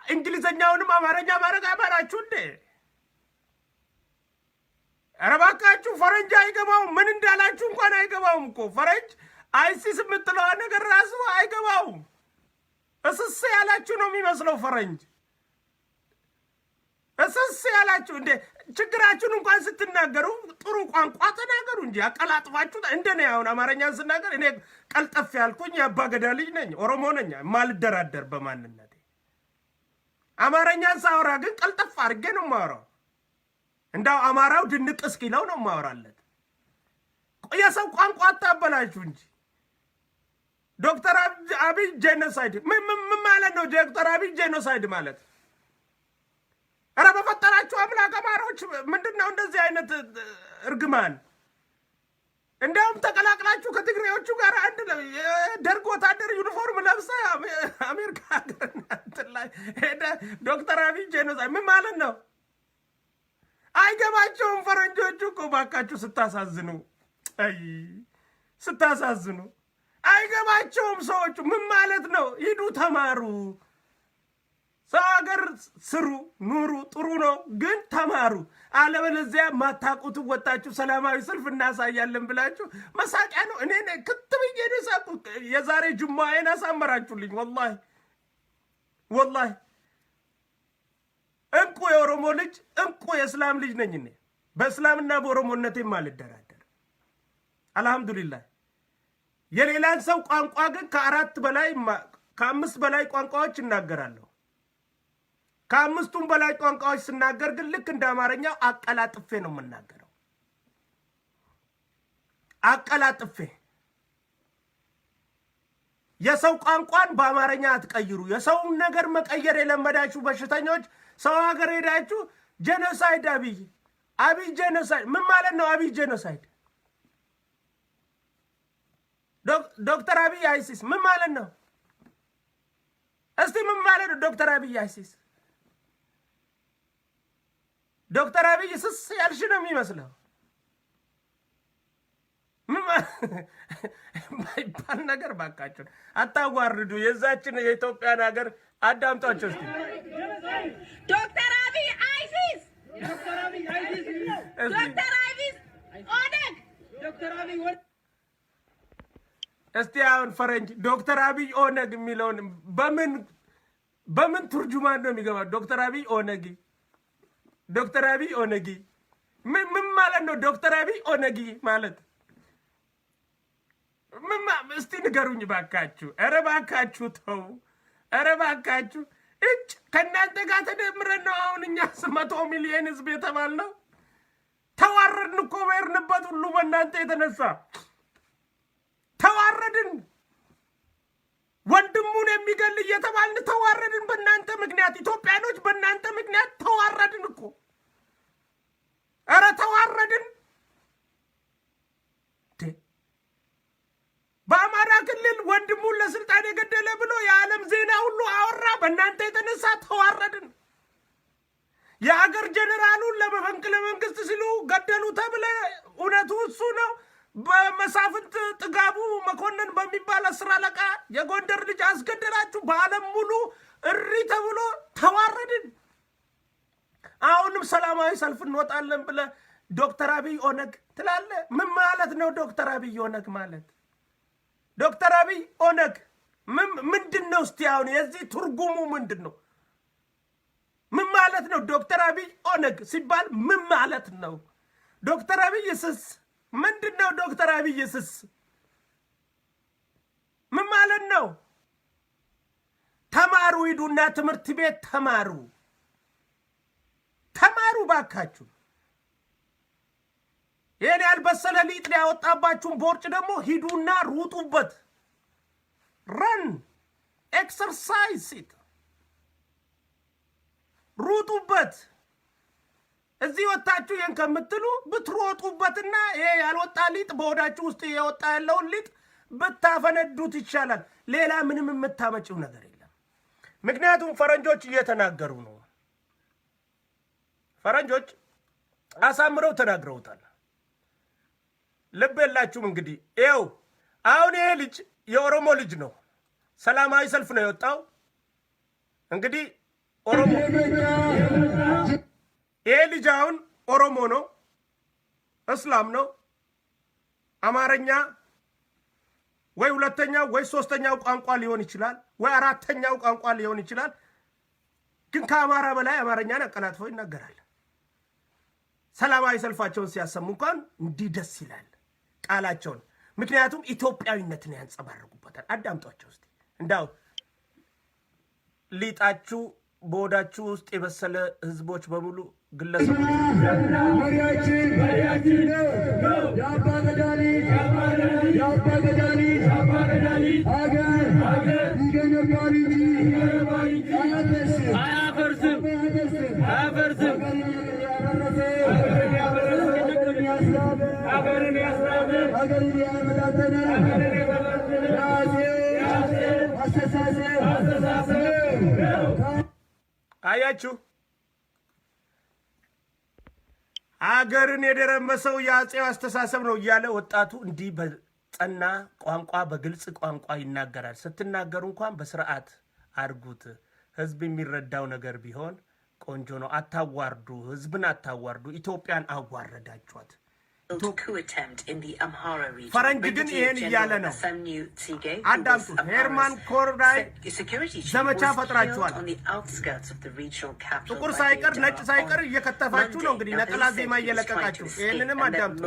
Speaker 3: እንግሊዘኛውንም አማርኛ ማድረግ አማራችሁ እንዴ? አረባካችሁ ፈረንጅ አይገባው ምን እንዳላችሁ እንኳን አይገባውም እኮ ፈረንጅ አይሲስ የምትለው ነገር ራሱ አይገባውም። እስስ ያላችሁ ነው የሚመስለው ፈረንጅ እስስ ያላችሁ እንደ ችግራችሁን እንኳን ስትናገሩ ጥሩ ቋንቋ ተናገሩ እንጂ አቀላጥፋችሁ እንደኔ አሁን አማርኛን ስናገር እኔ ቀልጠፍ ያልኩኝ ያባገዳ ልጅ ነኝ ኦሮሞ ነኝ ማልደራደር በማንነቴ አማርኛን ሳወራ ግን ቀልጠፍ አድርጌ ነው የማወራው እንዳው አማራው ድንቅ እስኪለው ነው የማወራለት የሰው ቋንቋ አታበላችሁ እንጂ ዶክተር አብይ ጄኖሳይድ ምን ማለት ነው ዶክተር አብይ ጄኖሳይድ ማለት አረ በፈጠራችሁ አምላክ አማራዎች ምንድነው እንደዚህ አይነት እርግማን እንደውም ተቀላቅላችሁ ከትግሬዎቹ ጋር አንድ ደርግ ወታደር ዩኒፎርም ለብሰ አሜሪካ ሀገር ላይ ሄደ ዶክተር አብይ ጄኖሳይድ ምን ማለት ነው አይገባቸውም ፈረንጆቹ እኮ ባካችሁ ስታሳዝኑ አይ ስታሳዝኑ አይገባቸውም ሰዎቹ ምን ማለት ነው ሂዱ ተማሩ ሰው ሀገር ስሩ ኑሩ ጥሩ ነው ግን ተማሩ አለበለዚያ ማታቁት ወጣችሁ ሰላማዊ ሰልፍ እናሳያለን ብላችሁ መሳቂያ ነው እኔ ክትብዬ ደሳቁ የዛሬ ጁማኤን አሳመራችሁልኝ ወላሂ እንቁ የኦሮሞ ልጅ እንቁ የእስላም ልጅ ነኝ እኔ በእስላምና በኦሮሞነቴ ማልደራደር አልহামዱሊላህ የሌላን ሰው ቋንቋ ግን ከአምስት በላይ ቋንቋዎች እናገራለሁ ከአምስቱም በላይ ቋንቋዎች ስናገር ግን ልክ እንደ አማርኛው አቀላጥፌ ነው የምናገረው አቀላጥፌ የሰው ቋንቋን በአማርኛ አትቀይሩ የሰውን ነገር መቀየር የለመዳችሁ በሽተኞች ሰው ሀገር ሄዳችሁ ጄኖሳይድ አብይ ጄኖሳይድ ምን ማለት ነው አብይ ጄኖሳይድ ዶክተር አብይ አይሲስ ምን ማለት ነው እስቲ ምን ማለት ነው ዶክተር አብይ አይሲስ ዶክተር አብይ ስስ ያልሽ ነው የሚመስለው ማይባል ነገር ባካችሁ አታዋርዱ የዛችን የኢትዮጵያን ሀገር አዳምጣችሁ እስቲ
Speaker 7: ዶክተር አብይ አይሲስ ዶክተር አብይ ኦነግ ዶክተር አብይ
Speaker 3: እስቲ አሁን ፈረንጅ ዶክተር አብይ ኦነግ የሚለውን በምን ትርጁማን ነው የሚገባው ዶክተር አብይ ኦነግ ዶክተር አብይ ኦነግ ምን ማለት ነው ዶክተር አብይ ኦነግ ማለት እስቲ ንገሩኝ ባካችሁ ኧረ ባካችሁ ተው ኧረ ባካችሁ እጭ ከእናንተ ጋር ተደምረን ነው አሁን እኛ 100 ሚሊዮን ህዝብ የተባልነው ተዋረድን እኮ በሄድንበት ሁሉ በእናንተ የተነሳ ተዋረድን ወንድሙን የሚገል እየተባልን ተዋረድን በእናንተ ምክንያት ኢትዮጵያኖች በእናንተ ምክንያት ተዋረድን እኮ ኧረ ተዋረድን በአማራ ክልል ወንድሙን ለስልጣን የገደለ ብሎ የዓለም ዜና ሁሉ አወራ በእናንተ የተነሳ ተዋረድን የሀገር ጀነራሉን ለመፈንቅለ መንግስት ሲሉ ገደሉ ተብለ እውነቱ እሱ ነው በመሳፍንት ጥጋቡ መኮንን በሚባል 10 አለቃ የጎንደር ልጅ አስገደላችሁ በዓለም ሙሉ እሪ ተብሎ ተዋረድን አሁንም ሰላማዊ ሰልፍ እንወጣለን ብለ ዶክተር አብይ ኦነግ ትላለ ምን ማለት ነው ዶክተር አብይ ኦነግ ማለት ዶክተር አብይ ኦነግ ምንድነው እስቲ አሁን የዚህ ትርጉሙ ምንድነው ምን ማለት ነው ዶክተር አብይ ኦነግ ሲባል ምን ማለት ነው ዶክተር አብይ ስስ ምንድነው ዶክተር አብይ ስስ ምን ማለት ነው ተማሩ ሂዱና ትምህርት ቤት ተማሩ ባካችሁ የኔ ያልበሰለ ሊጥ ያወጣባችሁን ቦርጭ ደግሞ ሂዱና ሩጡበት run exercise it ሩጡበት እዚህ ወጣችሁ የን ከምትሉ ብትሮጡበትና ይሄ ያልወጣ ሊጥ በወዳችሁ ውስጥ ያወጣ ያለውን ሊጥ ብታፈነዱት ይሻላል ሌላ ምንም የምታመጪው ነገር የለም ምክንያቱም ፈረንጆች እየተናገሩ ነው ፈረንጆች አሳምረው ተናግረውታል ልብ የላችሁም እንግዲህ ይኸው አሁን ይሄ ልጅ የኦሮሞ ልጅ ነው ሰላማዊ ሰልፍ ነው የወጣው እንግዲህ ኦሮሞ ይሄ ልጅ አሁን ኦሮሞ ነው እስላም ነው። አማርኛ ወይ ሁለተኛው ወይ ሶስተኛው ቋንቋ ሊሆን ይችላል፣ ወይ አራተኛው ቋንቋ ሊሆን ይችላል። ግን ከአማራ በላይ አማርኛን አቀላጥፈው ይናገራል። ሰላማዊ ሰልፋቸውን ሲያሰሙ እንኳን እንዲህ ደስ ይላል ቃላቸውን። ምክንያቱም ኢትዮጵያዊነትን ያንጸባርቁበታል። አዳምጧቸው እስቲ። እንዳው ሊጣችሁ በወዳችሁ ውስጥ የበሰለ ህዝቦች በሙሉ ግለሰቦች
Speaker 1: መሪያችን ነው የአባ ገዳሊ አገር ይገነባል እንጂ አያፈርስም። ሀገርን ያስራበ ሀገርን ያመጣጠነ አስተሳሰብ
Speaker 3: አያችሁ። አገርን የደረመሰው የአጼው አስተሳሰብ ነው እያለ ወጣቱ እንዲህ በጸና ቋንቋ በግልጽ ቋንቋ ይናገራል። ስትናገሩ እንኳን በስርዓት አድርጉት። ህዝብ የሚረዳው ነገር ቢሆን ቆንጆ ነው። አታዋርዱ፣ ህዝብን አታዋርዱ። ኢትዮጵያን አዋረዳችኋት። ፈረንጅ ግን ይሄን እያለ ነው። አዳምጡት። ሄርማን ኮርዳይ ዘመቻ ፈጥራችኋል። ጥቁር ሳይቀር ነጭ ሳይቀር እየከተፋችሁ ነው። እንግዲህ ነጠላ ዜማ እየለቀቃችሁ ይህንንም አዳምጡ።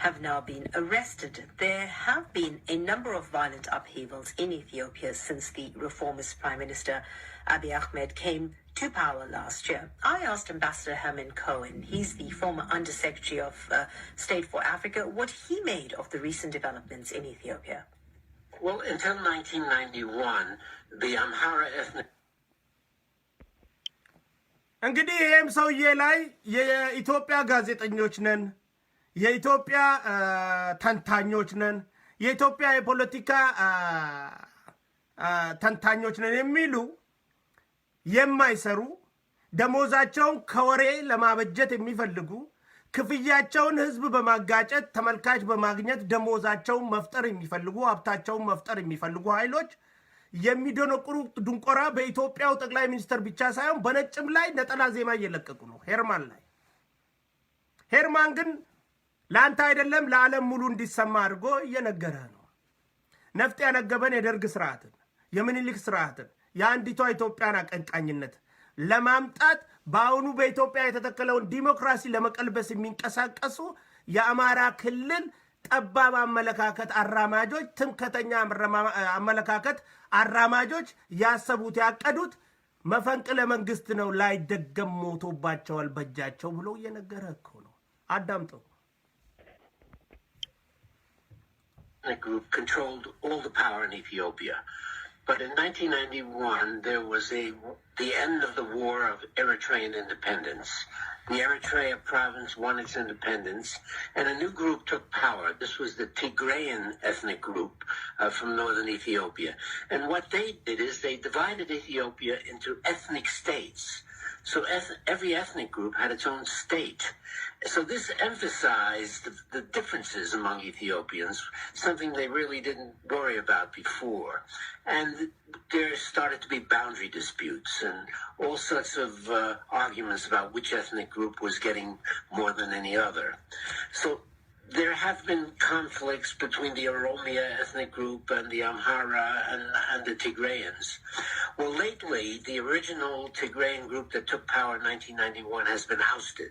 Speaker 8: have now been arrested. There have been a number of violent upheavals in Ethiopia since the reformist Prime Minister Abiy Ahmed came to power last year. I asked Ambassador Herman Cohen, he's the former Undersecretary of State for Africa, what he made of the recent developments in Ethiopia.
Speaker 9: Well, until 1991, the Amhara ethnic...
Speaker 3: እንግዲህ ይህም ሰውዬ ላይ የኢትዮጵያ ጋዜጠኞች ነን፣ የኢትዮጵያ ተንታኞች ነን፣ የኢትዮጵያ የፖለቲካ ተንታኞች ነን የሚሉ የማይሰሩ ደሞዛቸውን ከወሬ ለማበጀት የሚፈልጉ ክፍያቸውን ህዝብ በማጋጨት ተመልካች በማግኘት ደሞዛቸውን መፍጠር የሚፈልጉ ሀብታቸውን መፍጠር የሚፈልጉ ኃይሎች የሚደነቁሩ ድንቆራ በኢትዮጵያው ጠቅላይ ሚኒስትር ብቻ ሳይሆን በነጭም ላይ ነጠላ ዜማ እየለቀቁ ነው። ሄርማን ላይ ሄርማን ግን ለአንተ አይደለም ለዓለም ሙሉ እንዲሰማ አድርጎ እየነገረ ነው። ነፍጥ ያነገበን የደርግ ስርዓትን የምኒልክ ስርዓትን የአንዲቷ ኢትዮጵያን አቀንቃኝነት ለማምጣት በአሁኑ በኢትዮጵያ የተተከለውን ዲሞክራሲ ለመቀልበስ የሚንቀሳቀሱ የአማራ ክልል ጠባብ አመለካከት አራማጆች፣ ትምክህተኛ አመለካከት አራማጆች ያሰቡት ያቀዱት መፈንቅለ መንግስት ነው። ላይደገም ሞቶባቸዋል በእጃቸው ብሎ እየነገረ እኮ ነው። አዳምጠው።
Speaker 9: The group controlled all the power in Ethiopia. But in 1991, there was the end of the war of Eritrean independence. The Eritrea province won its independence, and a new group took power. This was the Tigrayan ethnic group from northern Ethiopia. And what they did is they divided Ethiopia into ethnic states. So every ethnic group had its own state. So this emphasized the differences among Ethiopians, something they really didn't worry about before. And there started to be boundary disputes and all sorts of arguments about which ethnic group was getting more than any other. So there have been conflicts between the Oromia ethnic group and the Amhara and the Tigrayans. Well, lately, the original Tigrayan group that took power in 1991 has been ousted.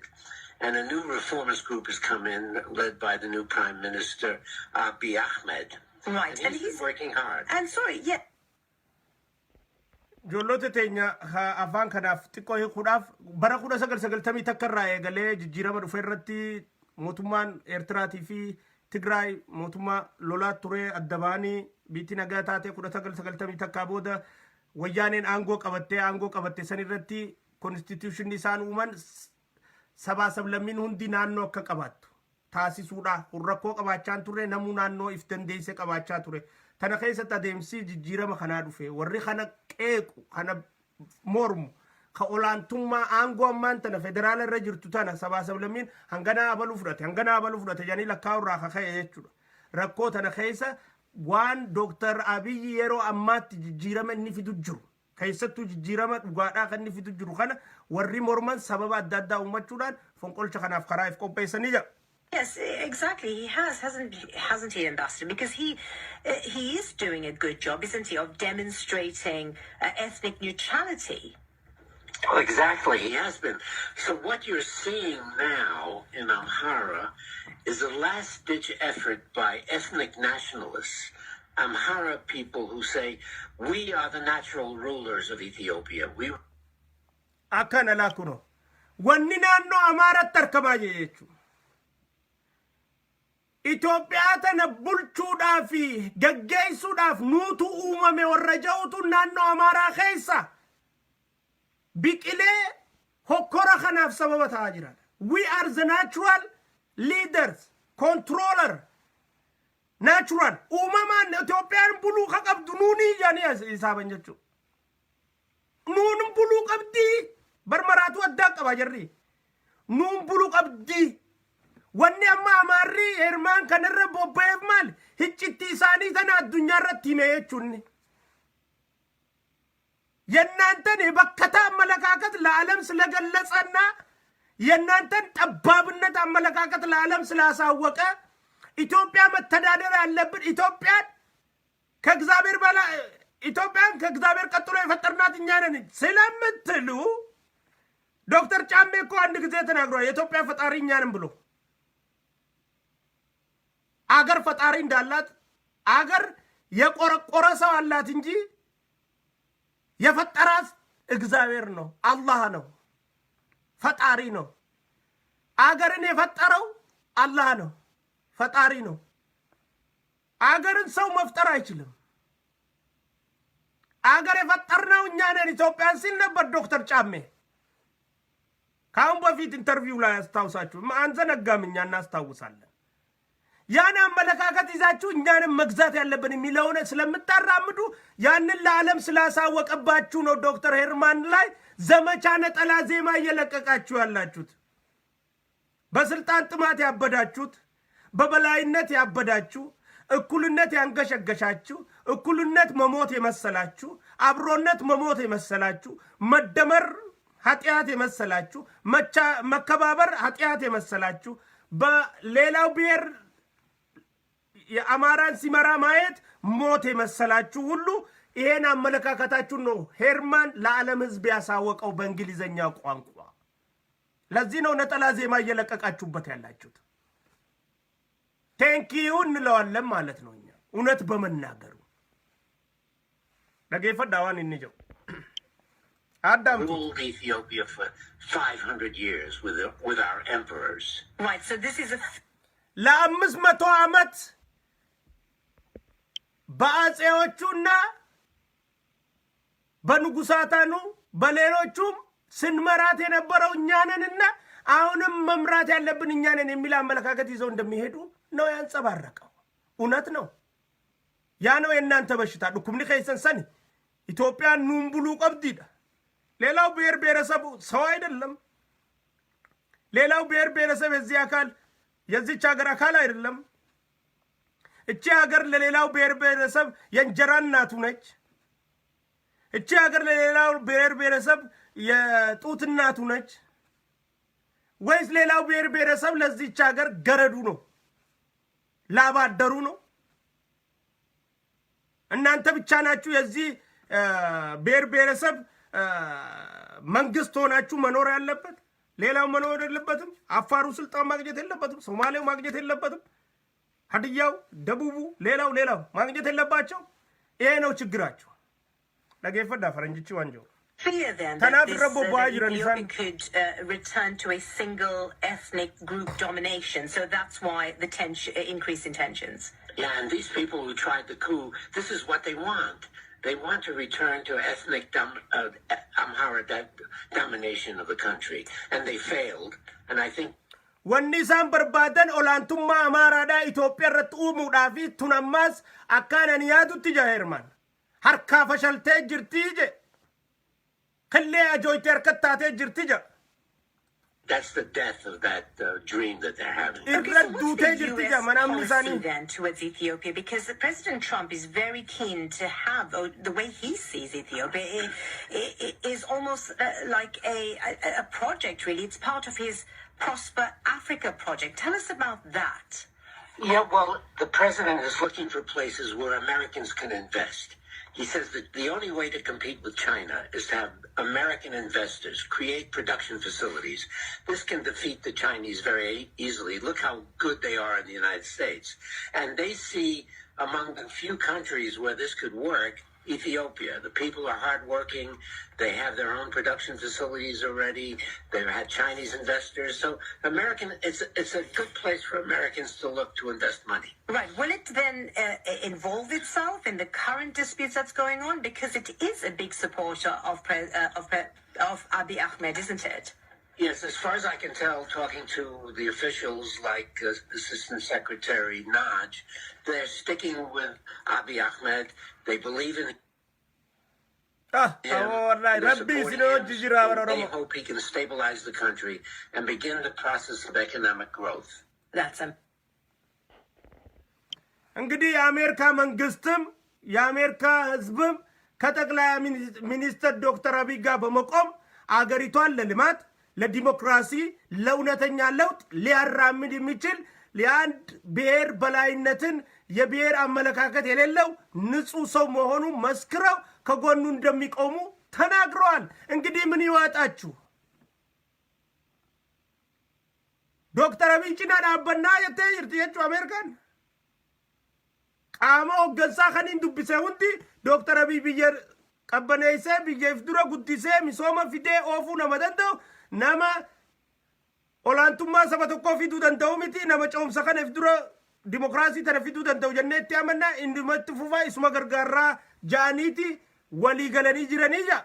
Speaker 9: And a new reformist group has come in, led by the new Prime Minister, Abiy Ahmed.
Speaker 8: Right.
Speaker 9: And he's working hard.
Speaker 8: And sorry, yeah.
Speaker 3: Jollote teenya afaan kanaaf xiqqoo hiikuudhaaf bara 1990 takkarraa eegalee jijjiirama dhufe irratti mootummaan Eertiraatii fi Tigraay mootummaa lolaa ture adda ba'anii biitti nagaa taate 1990 takkaa booda wayyaaneen aangoo qabatte san irratti konstituushinii isaan uuman sabaa sablammiin hundi naannoo akka qabaattu taasisuudha. Rakkoo qabaachaan ture, namuu naannoo if dandeesse qabaachaa ture. Tana keessatti adeemsi jijjiirama kanaa dhufe warri kana qeequ kana mormu ka olaantummaa aangoo ammaan tana federaala irra jirtu tana sabaa sablammiin hanganaa abaluu fudhate jedhanii lakkaa'urraa kaka'e jechuudha. Rakkoo tana keessa waan Dr. Abiy yeroo ammaatti jijjiirama inni fidu jiru keessattuu jijjiirama dhugaadhaa kan inni fidu jiru kana warri morman sababa adda addaa uummachuudhaan fonqolcha kanaaf karaa if qopheessanii jira.
Speaker 8: Yes, exactly. He hasn't he, Ambassador? Because he is doing a good job, isn't he, of demonstrating ethnic neutrality.
Speaker 9: Well, exactly, he has been. So what you're seeing now in Amhara is a last-ditch effort by ethnic nationalists, Amhara people who say, we are the natural rulers of Ethiopia. We.
Speaker 3: Akana lakuno. Wanni naannoo Amaaraatti argamaa jechuudha. Itoophiyaa tana bulchuudhaaf fi gaggeessuudhaaf nuutu uumame warra ja'utu naannoo Amaaraa keessa biqilee hokkora kanaaf sababa ta'aa jira. We are the natural leaders, controller, natural. Uumamaan Itoophiyaan buluu ka qabdu nuuni jedhanii isaaban jechuudha. Nuun buluu qabdi. Barmaraatu addaa qaba jarri. Nuun buluu qabdi. Wanni amma Amaarri Hermaan kanarra bobba'eef maal hiccitti isaanii tana addunyaa irratti hime jechuunni. የእናንተን የበከታ አመለካከት ለዓለም ስለገለጸና የእናንተን ጠባብነት አመለካከት ለዓለም ስላሳወቀ ኢትዮጵያ መተዳደር ያለብን ኢትዮጵያን ከእግዚአብሔር ቀጥሎ የፈጠርናት እኛ ነን ስለምትሉ ዶክተር ጫሜ እኮ አንድ ጊዜ ተናግሯል። የኢትዮጵያ ፈጣሪ እኛ ነን ብሎ አገር ፈጣሪ እንዳላት አገር የቆረቆረ ሰው አላት እንጂ የፈጠራት እግዚአብሔር ነው፣ አላህ ነው፣ ፈጣሪ ነው። አገርን የፈጠረው አላህ ነው፣ ፈጣሪ ነው። አገርን ሰው መፍጠር አይችልም። አገር የፈጠርነው እኛ ነን ኢትዮጵያን ሲል ነበር ዶክተር ጫሜ። ካሁን በፊት ኢንተርቪው ላይ አስታውሳችሁ አንዘነጋም፣ እኛ እናስታውሳለን። ያን አመለካከት ይዛችሁ እኛንም መግዛት ያለብን የሚለውን ስለምታራምዱ ያንን ለዓለም ስላሳወቀባችሁ ነው ዶክተር ሄርማን ላይ ዘመቻ ነጠላ ዜማ እየለቀቃችሁ ያላችሁት። በስልጣን ጥማት ያበዳችሁት፣ በበላይነት ያበዳችሁ፣ እኩልነት ያንገሸገሻችሁ፣ እኩልነት መሞት የመሰላችሁ፣ አብሮነት መሞት የመሰላችሁ፣ መደመር ኃጢአት የመሰላችሁ፣ መከባበር ኃጢአት የመሰላችሁ፣ በሌላው ብሔር የአማራን ሲመራ ማየት ሞት የመሰላችሁ ሁሉ ይሄን አመለካከታችሁ ነው ሄርማን ለዓለም ሕዝብ ያሳወቀው በእንግሊዘኛ ቋንቋ። ለዚህ ነው ነጠላ ዜማ እየለቀቃችሁበት ያላችሁት። ቴንኪዩ እንለዋለን ማለት ነው እኛ እውነት በመናገሩ። ለጌፈዳዋን እንጀው አዳም
Speaker 9: ruled Ethiopia for 500 years with our emperors.
Speaker 8: Right, so this is
Speaker 3: ለ500 ዓመት በአጼዎቹና በንጉሳታኑ በሌሎቹም ስንመራት የነበረው እኛ ነንና አሁንም መምራት ያለብን እኛ ነን የሚል አመለካከት ይዘው እንደሚሄዱ ነው ያንጸባረቀው። እውነት ነው። ያ ነው የእናንተ በሽታ። ዱኩምኒ ከይሰንሰን ኢትዮጵያ ኑምቡሉ ቀብዲዳ። ሌላው ብሔር ብሔረሰብ ሰው አይደለም። ሌላው ብሔር ብሔረሰብ የዚች ሀገር አካል አይደለም። እቺ ሀገር ለሌላው ብሔር ብሔረሰብ የእንጀራ እናቱ ነች። እቺ ሀገር ለሌላው ብሔር ብሔረሰብ የጡት እናቱ ነች። ወይስ ሌላው ብሔር ብሔረሰብ ለዚች ሀገር ገረዱ ነው፣ ላባደሩ ነው? እናንተ ብቻ ናችሁ የዚህ ብሔር ብሔረሰብ መንግስት ሆናችሁ መኖር ያለበት። ሌላው መኖር የለበትም። አፋሩ ስልጣን ማግኘት የለበትም። ሶማሌው ማግኘት የለበትም። ሀዲያው፣ ደቡቡ፣ ሌላው ማግኘት የለባቸው። ይሄ ነው ችግራቸው። ለጌፈዳ ፈረንጅቺ ዋንጆ
Speaker 8: fear then that Ethiopia could return to a single ethnic group domination. So that's why the increase in tensions.
Speaker 9: Yeah, and these people who tried the coup, this is what they want. They want to return to ethnic Amhara domination of the country. And they failed. And I think
Speaker 3: ወኒሳን በርባደን ኦላንቱማ አማራዳ ኢትዮጵያ ረጥኡሙ ዳፊ ቱነማስ አካነን ያዱት ጀሄርማን ሀርካ ፈሸልቴ ጅርቲ ጀ ከሌ አጆይቴርከታቴ ጅርቲ ጀ
Speaker 9: That's the death of that dream that they're having.
Speaker 8: Okay, so what's the US policy then towards Ethiopia? Because President Trump is very keen to have, the way he sees Ethiopia is almost like a project, really. It's part of his Prosper Africa project. Tell us about that.
Speaker 9: Yeah, well, the president is looking for places where Americans can invest. He says that the only way to compete with China is to have American investors create production facilities. This can defeat the Chinese very easily. Look how good they are in the United States. And they see among the few countries where this could work, Ethiopia. The people are hardworking. They have their own production facilities already. They've had Chinese investors. So it's a good place for Americans to look to invest money.
Speaker 8: Right. Will it then involve itself in the current disputes that's going on? Because it is a big supporter of Abiy Ahmed, isn't it?
Speaker 9: Yes, as far as I can tell, talking to the officials like Assistant Secretary Naj, they're sticking with Abiy Ahmed. They believe in him. They hope he can stabilize the country and begin the process of economic growth.
Speaker 8: That's
Speaker 3: እንግዲህ የአሜሪካ መንግስትም የአሜሪካ ህዝብም ከጠቅላይ ሚኒስትር ዶክተር አብይ ጋር በመቆም አገሪቷን ለልማት ለዲሞክራሲ ለእውነተኛ ለውጥ ሊያራምድ የሚችል የአንድ ብሔር በላይነትን የብሔር አመለካከት የሌለው ንጹህ ሰው መሆኑ መስክረው ከጎኑ እንደሚቆሙ ተናግረዋል። እንግዲህ ምን ይዋጣችሁ? ዶክተር አብይ ጭናን አበና የቱ አሜሪካን ቃሞ ገዛ ከኒን ዱብሰ ሁንዲ ዶክተር አብይ ብየር ቀበነይሰ ብየፍ ዱረ ጉዲሰ ሚሶማ ፊዴ ኦፉ ነመደንደው ነማ ኦላንቱማ ሰበ tokko fiduu danda'u miti nama ce'umsa kana if dura dimokiraasii tana fiduu danda'u jennee itti amanna indumatti fufaa isuma gargaarraa ja'aniiti walii galanii jiranii jaa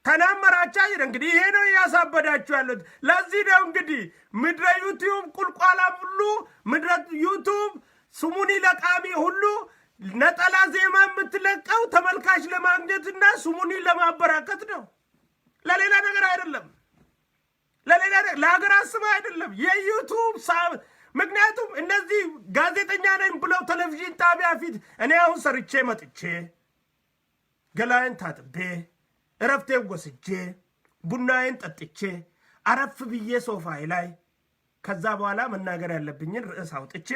Speaker 3: ከናም መራቻ ይረ እንግዲህ ይሄ ነው ያሳበዳችሁ ያሉት። ለዚህ ነው እንግዲህ ምድረ ዩቲዩብ ቁልቋላ ሁሉ ምድረ ዩቲዩብ ስሙኒ ለቃሚ ሁሉ ነጠላ ዜማ የምትለቀው ተመልካች ለማግኘትና ስሙኒ ለማበራከት ነው። ለሌላ ነገር አይደለም። ለሌላ ለሀገር አስበ አይደለም። የዩቲዩብ ምክንያቱም እነዚህ ጋዜጠኛ ነኝ ብለው ቴሌቪዥን ጣቢያ ፊት እኔ አሁን ሰርቼ መጥቼ ገላዬን ታጥቤ እረፍቴን ወስጄ ቡናዬን ጠጥቼ አረፍ ብዬ ሶፋዬ ላይ ከዛ በኋላ መናገር ያለብኝን ርዕስ አውጥቼ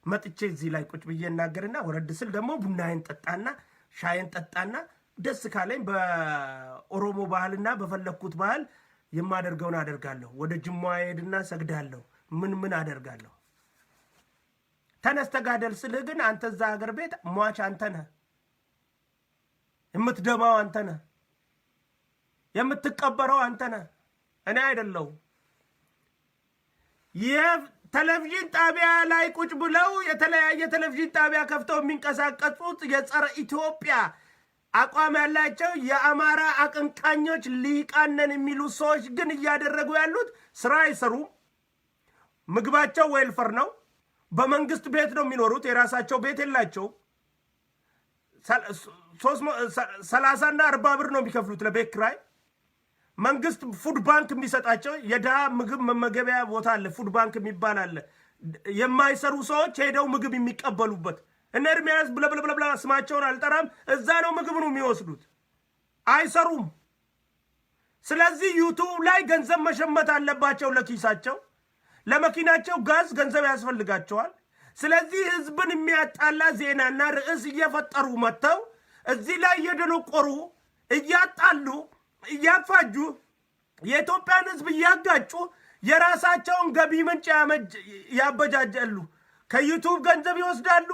Speaker 3: መጥቼ እዚህ ላይ ቁጭ ብዬ እናገርና ወረድ ስል ደግሞ ቡናዬን ጠጣና ሻዬን ጠጣና ደስ ካለኝ በኦሮሞ ባህልና በፈለኩት ባህል የማደርገውን አደርጋለሁ። ወደ ጅማ ሄድና ሰግዳለሁ። ምን አደርጋለሁ? ተነስተጋደል ስልህ ግን አንተ እዛ ሀገር ቤት ሟች አንተ ነህ። የምትደማው አንተ ነህ። የምትቀበረው አንተ ነህ። እኔ አይደለሁም። የቴሌቪዥን ጣቢያ ላይ ቁጭ ብለው የተለያየ ቴሌቪዥን ጣቢያ ከፍተው የሚንቀሳቀሱት የጸረ ኢትዮጵያ አቋም ያላቸው የአማራ አቀንቃኞች ሊቃነን የሚሉ ሰዎች ግን እያደረጉ ያሉት ስራ አይሰሩም። ምግባቸው ዌልፈር ነው። በመንግስት ቤት ነው የሚኖሩት። የራሳቸው ቤት የላቸው። 30 እና 40 ብር ነው የሚከፍሉት ለቤት ኪራይ። መንግስት ፉድ ባንክ የሚሰጣቸው የድሃ ምግብ መመገቢያ ቦታ አለ። ፉድ ባንክ የሚባል አለ። የማይሰሩ ሰዎች ሄደው ምግብ የሚቀበሉበት እነ ኤርሚያስ ብለብለብላ ስማቸውን አልጠራም። እዛ ነው ምግብ ነው የሚወስዱት። አይሰሩም። ስለዚህ ዩቲዩብ ላይ ገንዘብ መሸመት አለባቸው። ለኪሳቸው ለመኪናቸው ጋዝ ገንዘብ ያስፈልጋቸዋል። ስለዚህ ህዝብን የሚያጣላ ዜናና ርዕስ እየፈጠሩ መጥተው እዚህ ላይ እየደነቆሩ እያጣሉ እያፋጁ የኢትዮጵያን ህዝብ እያጋጩ የራሳቸውን ገቢ ምንጭ ያበጃጃሉ። ከዩቲዩብ ገንዘብ ይወስዳሉ።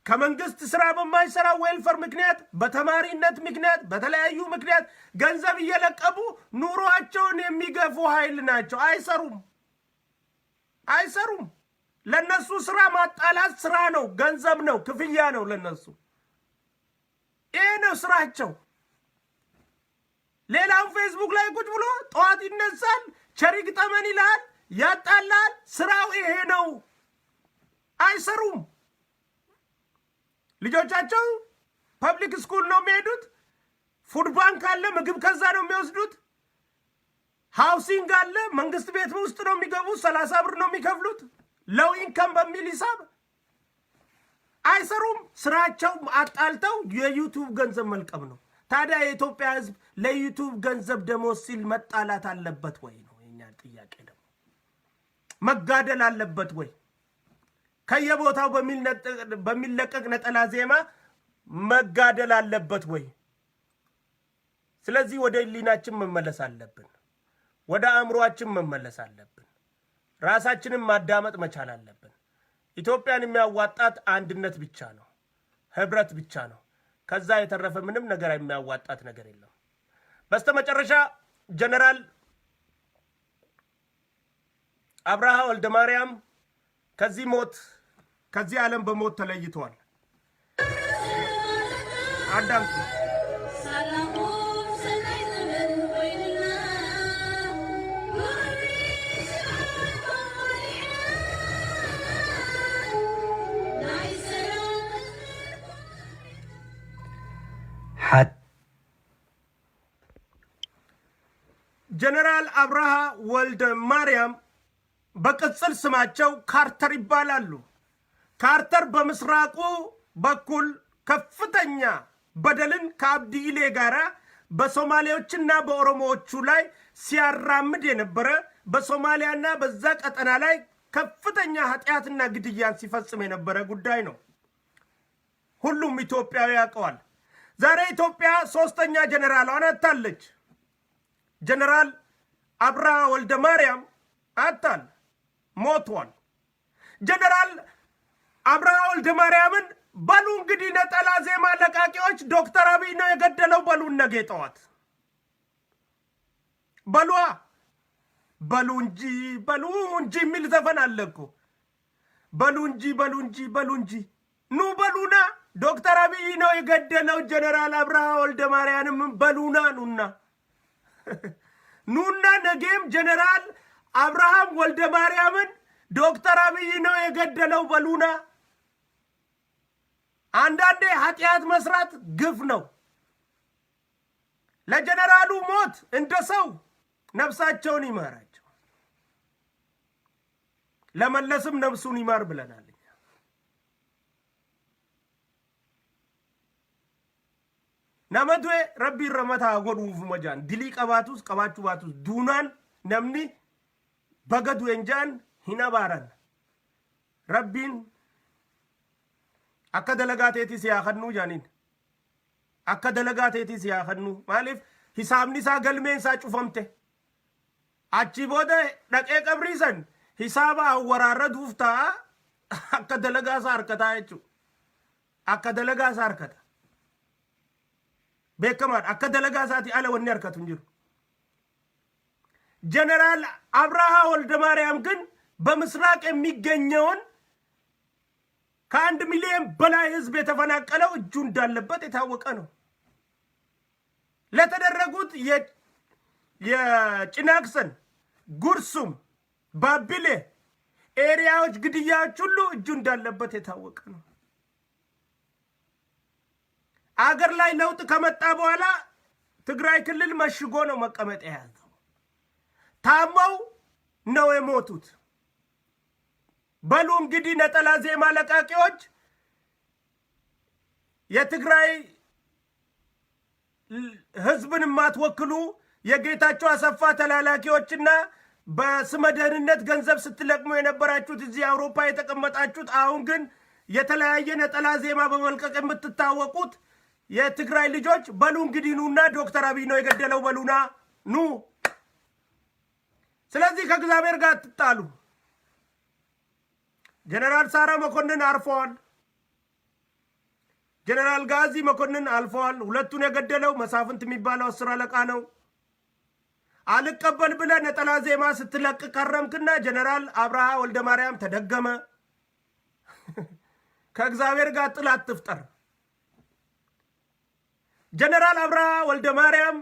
Speaker 3: ከመንግስት ስራ በማይሰራ ዌልፈር ምክንያት፣ በተማሪነት ምክንያት፣ በተለያዩ ምክንያት ገንዘብ እየለቀቡ ኑሯቸውን የሚገፉ ኃይል ናቸው። አይሰሩም። ለነሱ ስራ ማጣላት ስራ ነው፣ ገንዘብ ነው፣ ክፍያ ነው ለነሱ። ይሄ ነው ስራቸው። ሌላው ፌስቡክ ላይ ቁጭ ብሎ ጠዋት ይነሳል፣ ቸሪክ ጠመን ይላል፣ ያጣላል። ስራው ይሄ ነው። አይሰሩም። ልጆቻቸው ፐብሊክ ስኩል ነው የሚሄዱት። ፉድ ባንክ አለ፣ ምግብ ከዛ ነው የሚወስዱት። ሃውሲንግ አለ መንግስት ቤት ውስጥ ነው የሚገቡት 30 ብር ነው የሚከፍሉት ሎው ኢንካም በሚል ሂሳብ አይሰሩም ስራቸው አጣልተው የዩቲዩብ ገንዘብ መልቀም ነው ታዲያ የኢትዮጵያ ህዝብ ለዩቲዩብ ገንዘብ ደሞዝ ሲል መጣላት አለበት ወይ ነው የኛ ጥያቄ ደግሞ መጋደል አለበት ወይ ከየቦታው በሚለቀቅ ነጠላ ዜማ መጋደል አለበት ወይ ስለዚህ ወደ ሊናችን መመለስ አለብን ወደ አእምሮአችን መመለስ አለብን ራሳችንን ማዳመጥ መቻል አለብን ኢትዮጵያን የሚያዋጣት አንድነት ብቻ ነው ህብረት ብቻ ነው ከዛ የተረፈ ምንም ነገር የሚያዋጣት ነገር የለም በስተመጨረሻ ጀነራል አብርሃ ወልደማርያም ከዚህ ዓለም በሞት ተለይቷል አዳምጡ ጀነራል አብርሃ ወልደ ማርያም በቅጽል ስማቸው ካርተር ይባላሉ ካርተር በምስራቁ በኩል ከፍተኛ በደልን ከአብዲ ኢሌ ጋራ በሶማሌዎችና በኦሮሞዎቹ ላይ ሲያራምድ የነበረ በሶማሊያና በዛ ቀጠና ላይ ከፍተኛ ኃጢያትና ግድያን ሲፈጽም የነበረ ጉዳይ ነው ሁሉም ኢትዮጵያዊ ያውቀዋል ዛሬ ኢትዮጵያ ሶስተኛ ጀነራሏን አጣለች ጀነራል አብርሃ ወልደ ማርያም አጣል ሞቷል ጀነራል አብርሃ ወልደ ማርያምን በሉ እንግዲህ ነጠላ ዜማ ለቃቂዎች ዶክተር አብይ ነው የገደለው በሉን ነገጠዋት በሉ እንጂ የሚል ዘፈን አለኩ በሉ እንጂ ኑ በሉና ዶክተር አብይ ነው የገደለው ጀነራል አብርሃ ወልደ ማርያምን በሉና ኑና ነገም ጀነራል አብርሃም ወልደ ማርያምን ዶክተር አብይ ነው የገደለው በሉና አንዳንዴ ኃጢያት መስራት ግፍ ነው ለጀነራሉ ሞት እንደሰው ነፍሳቸውን ይማራቸው ለመለስም ነፍሱን ይማር ብለናል ናመድዌ ረቢ ረመታ ጎዱፍ መጃን ዲሊ ቀባቱስ ዱናን ነምኒ በገዱ እንጃን ሂናባራን ረቢን akka dalagaateeti siyaakannuu jaaniin akka dalagaateeti siyaakannuu maaliif hisaabni isaa galmeen isaa cufamte achi booda dhaqee qabriisan hisaaba waraarra duuftaa akka dalagaa isaa harkataa jechuudha akka dalagaa isaa harkata beekamaadha akka dalagaa isaati ala wanni harkatu hin jiru ጀነራል አብርሃ ወልደ ማርያም ግን በምስራቅ የሚገኘውን ከአንድ ሚሊዮን በላይ ህዝብ የተፈናቀለው እጁ እንዳለበት የታወቀ ነው ለተደረጉት የጭናክሰን ጉርሱም ባቢሌ ኤሪያዎች ግድያዎች ሁሉ እጁ እንዳለበት የታወቀ ነው አገር ላይ ለውጥ ከመጣ በኋላ ትግራይ ክልል መሽጎ ነው መቀመጥ የያዘው ታማው ነው የሞቱት በሉ እንግዲህ ነጠላ ዜማ ለቃቂዎች የትግራይ ህዝብን ማትወክሉ የጌታቸው አሰፋ ተላላኪዎችና በስመ ደህንነት ገንዘብ ስትለቅሙ የነበራችሁት እዚህ አውሮፓ የተቀመጣችሁት አሁን ግን የተለያየ ነጠላ ዜማ በመልቀቅ የምትታወቁት የትግራይ ልጆች በሉ እንግዲህ ኑና ዶክተር አብይ ነው የገደለው በሉና ኑ ስለዚህ ከእግዚአብሔር ጋር ትጣሉ ጀነራል ሳራ መኮንን አርፈዋል ጀነራል ጋዚ መኮንን አልፈዋል ሁለቱን የገደለው መሳፍንት የሚባለው 10 አለቃ ነው አልቀበል ብለ ነጠላ ዜማ ስትለቅ ከረምክና ጀነራል አብርሃ ወልደ ማርያም ተደገመ ከእግዚአብሔር ጋር ጥላት ትፍጠር ጀነራል አብርሃ ወልደ ማርያም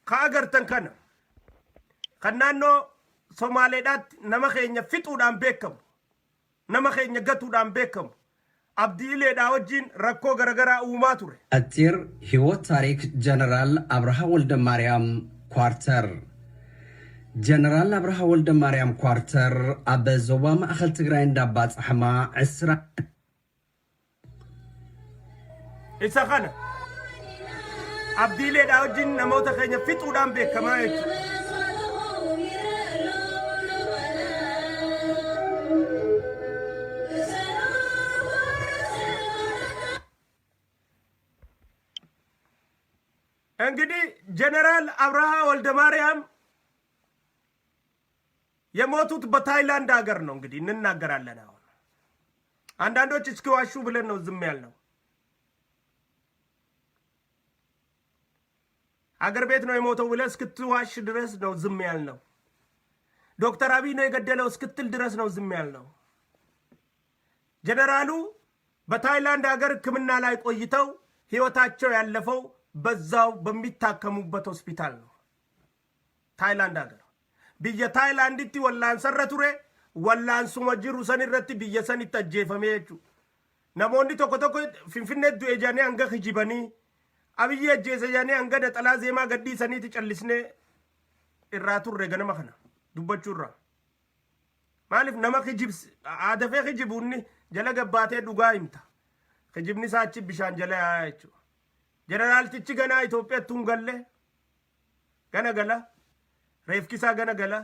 Speaker 3: ከአገር ተንከነ ከናኖ ሶማሌዳት ነመኸኛ ፍጡዳን ቤከም ነመኸኛ ገቱዳን ቤከም አብዲሌ ዳወጂን ረኮ ገረገራ ኡማቱሬ
Speaker 10: አጭር ህይወት ታሪክ ጀነራል አብርሃ ወልደ ማርያም ኳርተር ጀነራል አብርሃ ወልደ ማርያም ኳርተር ኣብ ዞባ ማእኸል ትግራይ እንዳባፅሕማ 10
Speaker 3: ኢሳኻነ abdiilee wajjin namoota keenya fixuudhaan beekamaa jechuudha. እንግዲህ ጀነራል አብርሃ ወልደ ማርያም የሞቱት በታይላንድ ሀገር ነው። እንግዲህ እንናገራለን። አሁን አንዳንዶች እስኪዋሹ ብለን ነው ዝም ያልነው። አገር ቤት ነው የሞተው ብለህ እስክትዋሽ ድረስ ነው ዝም ያልነው። ዶክተር አብይ ነው የገደለው እስክትል ድረስ ነው ዝም ያልነው። ጀነራሉ በታይላንድ ሀገር ሕክምና ላይ ቆይተው ህይወታቸው ያለፈው በዛው በሚታከሙበት ሆስፒታል ነው። ታይላንድ ሀገር ብየ ታይላንድቲ ወላን ሰረቱሬ ወላን ሱመጅሩ ሰንረቲ ብየ ሰን ተጀፈሜቹ ነሞንዲ ቶኮ ቶኮ ፊንፊኔት ዱኤጃኔ አንገ ኺጂበኒ አብይ እጀሰያኔ አንገደ ጠላ ዜማ ገዲ ሰኒት ጨልስኔ ኢራቱር ረገነ መخنا ዱበቹራ ማለፍ ነማ ኺጂብስ አደፈ ኺጂቡኒ ጀለገባቴ ዱጋ ይምታ ኺጂብኒ ሳቺ ቢሻን ጀለ ያያቹ ጀነራል ትቺ ገና ኢትዮጵያ ቱንገለ ገና ገላ ሬፍኪሳ ገና ገላ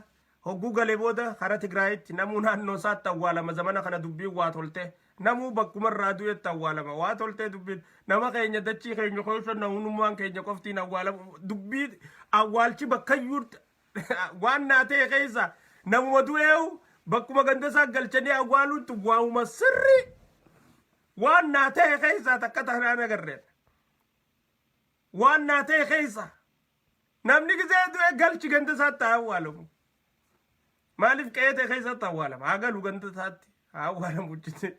Speaker 3: ሆጉ ገሌ ቦደ ኸረ ትግራይት ነሙና ኖሳት ተዋላ መዘመና ከነ ዱቢ ዋቶልቴ namu bakkuma raadu yettawalama waa tolte dubbiin nama keenya dachii keenya koosho namunumaan keenya qoftiin awwaalama dubbii awwaalchi bakkayyuu waan naatee keessa namuma du'eewu bakkuma gandasaa galchanii awwaaluutti waamuma sirri waan naatee keessa takka taanaan agarreen waan naatee keessa namni gisee du'e galchi gandasaatti awwaalamu maaliif qeetee keessatti awwaalama hagalu gandasaatti awwaalamu jette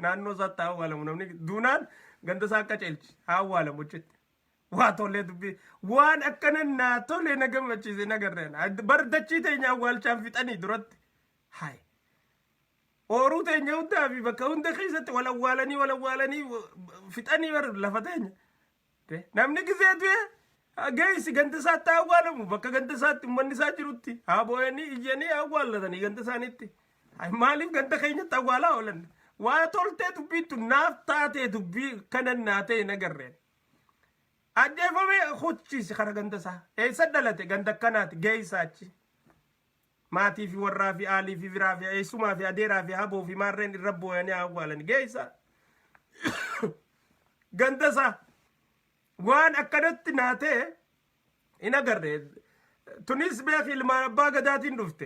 Speaker 3: ናኖ ሳታ አዋለሙ ነው ዱናን ገንደሳ አቀጨልች አዋለሙ ጭት ዋቶሌ ዱቢ ዋን አከነና ቶሌ ነገመች ነገረና በርደቺ ተኛ ዋልቻን ፊጠኒ ድረት ሃይ ኦሩ ተኛው ዳቢ በከውን ደኺሰት ወለዋለኒ ፊጠኒ በር ለፈተኛ ናምኒ ጊዜ ዱየ ገይስ ገንደሳ ታዋለሙ በከ ገንደሳ መንሳ ጅሩቲ አቦየኒ እየኒ አዋለተኒ ገንደሳኒቲ አይ ማሊም ገንደ ከኛ ታዋላ ወለን ዋቶልቴ ዱቢቱ ናፍታቴ ዱቢ ከነናቴ ነገረን አጀፈሜ ኹቺስ ኸረገንተሳ ኤሰደለቴ ገንደከናት ገይሳቺ ማቲ ፊ ወራፊ አሊ ፊ ቪራፊ ኤሱማ ፊ አዴራ ፊ ሀቦ ፊ ማረን ረቦ ያኔ አዋለን ገይሳ ገንደሳ ዋን አከደት ናቴ ኢነገረ ቱኒስ በፊልማ ባገዳቲን ዱፍቴ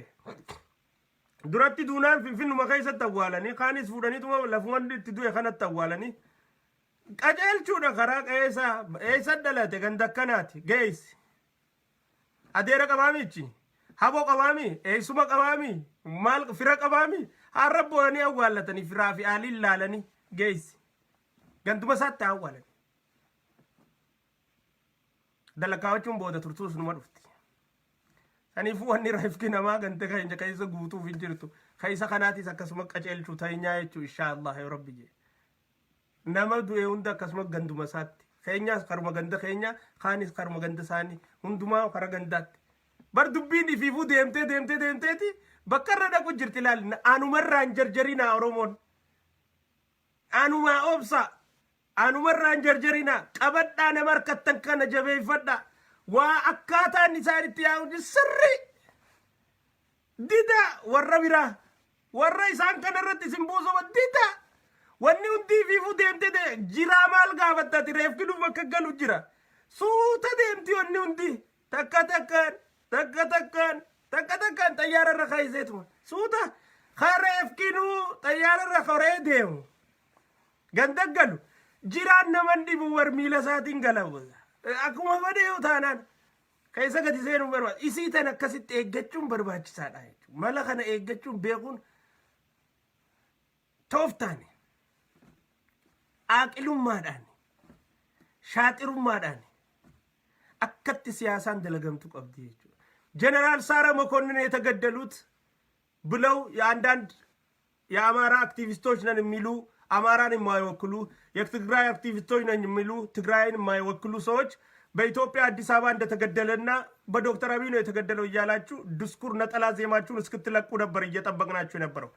Speaker 3: duratti duunaan finfinnuma keessatti awwaalanii kaanis fuudhaniituma lafuman itti du'e kanatti awwaalanii qajeelchuudha karaa eessa dhalate gandakkanaati geessi adeera qabaamichi haboo qabaami eessuma qabaami maal fira qabaami harra boo'anii awwaallatanii firaa fi aaliin laalanii geessi ganduma isaatti awwaalanii dalakaawachuun booda turtuus numa dhufti Ani fu wanni rafki nama gante keenya keessa guutuuf hin jirtu keessa kanaatis akkasuma qaceelchu teenyaa jechuu inshallah ya rabbi je nama du'e hunda akkasuma ganduma isaatti keenyaas karuma ganda keenya kaanis karuma ganda isaanii hundumaa kara gandaatti bar dubbiin ifiifuu deemteeti bakka irra dhaqu jirti ilaali anumarraan jarjarina oromoon anumaa obsa anumarraan jarjarina qabadhaa nama harkattan kana jabeeffadhaa waa akkaataan isaanitti yaa'u sirri dida warra biraa warra isaan kanarratti isin buusuma dida wanni hundi fiifuu deemte jiraa maal gaafattati reefki dhuuf akka galu jira suuta deemti wanni hundi takka takkaan xayyaararra kaayiseetuma suuta kaa reefkinuu xayyaararra koree deemu ganda galu jiraan naman dhibu war miila isaatiin galabu akkuma fedhe yoo taanaan keessa gadi seenuu barbaada isii tan akkasitti eeggachuun barbaachisaadha jechuudha mala kana eeggachuun beekuun tooftaan aaqilummaadhaan shaaxirummaadhaan akkatti siyaasaan dalagamtu qabdi jechuudha ጀነራል ሳረ መኮንን የተገደሉት ብለው የአንዳንድ የአማራ አክቲቪስቶች ነን የሚሉ አማራን የማይወክሉ የትግራይ አክቲቪስቶች ነን የሚሉ ትግራይን የማይወክሉ ሰዎች በኢትዮጵያ አዲስ አበባ እንደተገደለና በዶክተር አብይ ነው የተገደለው እያላችሁ ዲስኩር ነጠላ ዜማችሁን እስክትለቁ ነበር እየጠበቅናችሁ የነበረው።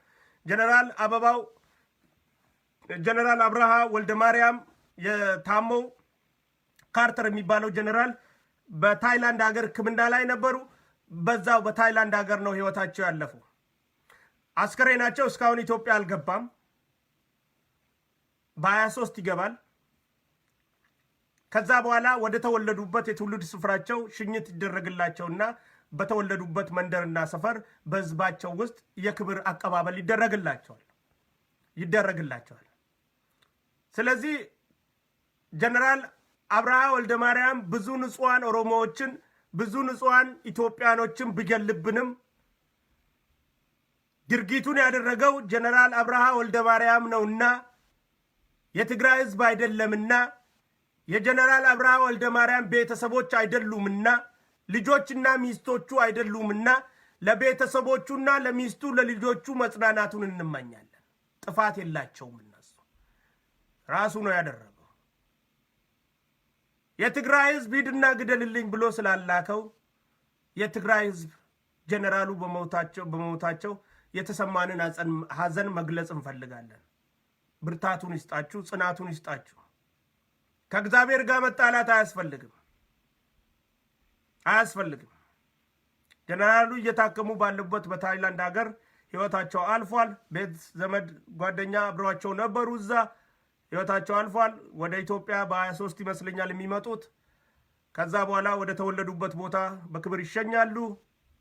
Speaker 3: ጀነራል አብርሃ ወልደ ማርያም የታመው ካርተር የሚባለው ጀነራል በታይላንድ ሀገር ሕክምና ላይ ነበሩ። በዛው በታይላንድ ሀገር ነው ህይወታቸው ያለፈው። አስከሬናቸው እስካሁን ኢትዮጵያ አልገባም። በ23 ይገባል። ከዛ በኋላ ወደ ተወለዱበት የትውልድ ስፍራቸው ሽኝት ይደረግላቸውና በተወለዱበት መንደርና ሰፈር በህዝባቸው ውስጥ የክብር አቀባበል ይደረግላቸዋል። ስለዚህ ጀነራል አብርሃ ወልደ ማርያም ብዙ ንጹሃን ኦሮሞዎችን ብዙ ንጹሃን ኢትዮጵያኖችን ቢገልብንም ድርጊቱን ያደረገው ጀነራል አብርሃ ወልደ ማርያም ነውና የትግራይ ህዝብ አይደለምና የጀነራል አብርሃ ወልደ ማርያም ቤተሰቦች አይደሉምና ልጆችና ሚስቶቹ አይደሉምና ለቤተሰቦቹና ለሚስቱ ለልጆቹ መጽናናቱን እንመኛለን። ጥፋት የላቸውም እነሱ። ራሱ ነው ያደረገው። የትግራይ ህዝብ ሂድና ግደልልኝ ብሎ ስላላከው የትግራይ ህዝብ ጀነራሉ በመሞታቸው የተሰማንን ሀዘን መግለጽ እንፈልጋለን። ብርታቱን ይስጣችሁ፣ ጽናቱን ይስጣችሁ። ከእግዚአብሔር ጋር መጣላት አያስፈልግም። ጀነራሉ እየታከሙ ባሉበት በታይላንድ ሀገር ህይወታቸው አልፏል። ቤት ዘመድ ጓደኛ አብረዋቸው ነበሩ። እዛ ህይወታቸው አልፏል። ወደ ኢትዮጵያ በ23 ይመስለኛል የሚመጡት። ከዛ በኋላ ወደ ተወለዱበት ቦታ በክብር ይሸኛሉ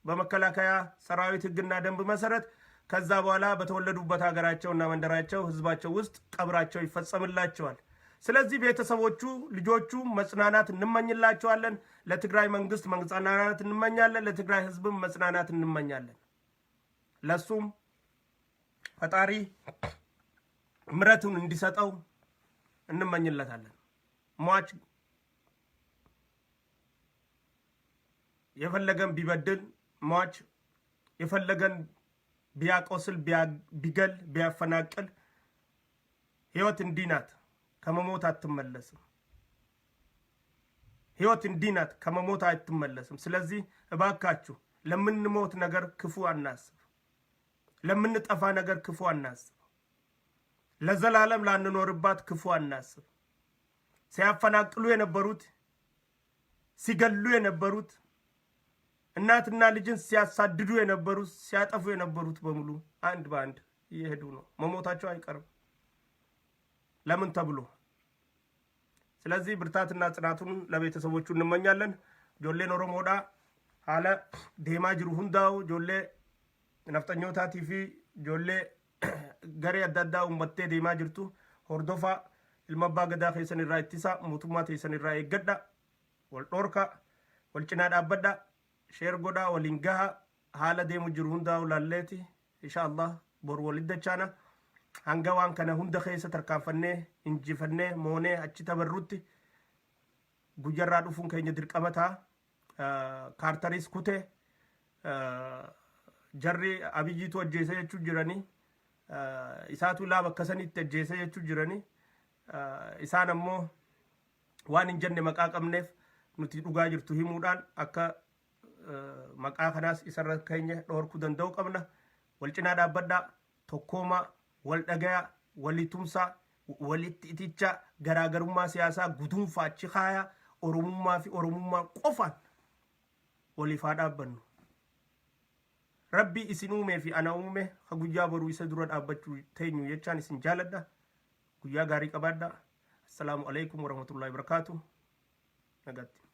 Speaker 3: በመከላከያ ሰራዊት ህግና ደንብ መሰረት። ከዛ በኋላ በተወለዱበት ሀገራቸውና መንደራቸው ህዝባቸው ውስጥ ቀብራቸው ይፈጸምላቸዋል። ስለዚህ ቤተሰቦቹ ልጆቹ መጽናናት እንመኝላቸዋለን። ለትግራይ መንግስት መጽናናት እንመኛለን። ለትግራይ ህዝብም መጽናናት እንመኛለን። ለሱም ፈጣሪ ምሕረቱን እንዲሰጠው እንመኝለታለን። ሟች የፈለገን ቢበድል ሟች የፈለገን ቢያቆስል ቢገል ቢያፈናቅል ህይወት እንዲህ ናት፣ ከመሞት አትመለስም። ህይወት እንዲህ ናት፣ ከመሞት አትመለስም። ስለዚህ እባካችሁ ለምንሞት ነገር ክፉ አናስብ፣ ለምንጠፋ ነገር ክፉ አናስብ፣ ለዘላለም ላንኖርባት ክፉ አናስብ። ሲያፈናቅሉ የነበሩት ሲገሉ የነበሩት እናትና ልጅን ሲያሳድዱ የነበሩት ሲያጠፉ የነበሩት በሙሉ አንድ በአንድ እየሄዱ ነው። መሞታቸው አይቀርም። ለምን ተብሎ። ስለዚህ ብርታትና ጽናቱን ለቤተሰቦቹ እንመኛለን። ጆሌን ኦሮሞዳ ሀለ ዴማ ጅሩ ሁንዳው ጆሌ ነፍጠኞታቲ ፊ ጆሌ ገሬ አዳዳ ኡመቴ ዴማ ጅርቱ ሆርዶፋ ilma abbaa gadaa keessan irraa ittisa, mootummaa keessan irraa eeggadha, wal dhorka, wal cinaa dhaabbadha, sheer godhaa, waliin gaha, haala deemu jiru hundaa ulaalleeti inshaallah bor wal iddachaana. Hanga waan kana hunda keessa tarkaanfannee injifannee moonee achi tabarrutti guyyarraa dhufuun keenya dirqama ta'a. Kaartaris kute jarri abiyyiitu ajjeese jechuu jiranii, isaatu ilaa bakka sanitti ajjeese jechuu jiranii. Isaan ammoo waan hin jenne maqaa qabneef nuti dhugaa jirtu himuudhaan akka maqaa kanaas isarra keenya dhoorkuu danda'u qabna. Wal cinaa dhaabbadhaa, tokkoomaa, wal dhagayaa, walii tumsaa, walitti itichaa, garaagarummaa siyaasaa guduunfaa achi kaayaa, oromummaa fi oromummaa qofaan waliif haa dhaabbannu. Rabbii isin uumee fi ana uume ha guyyaa boruu isa dura dhaabbachuu teenyu jechaan isin jaaladha. Guyyaa gaarii qabaadha. Assalaamu alaikum warahmatullahi wabarakatuh. Nagatti.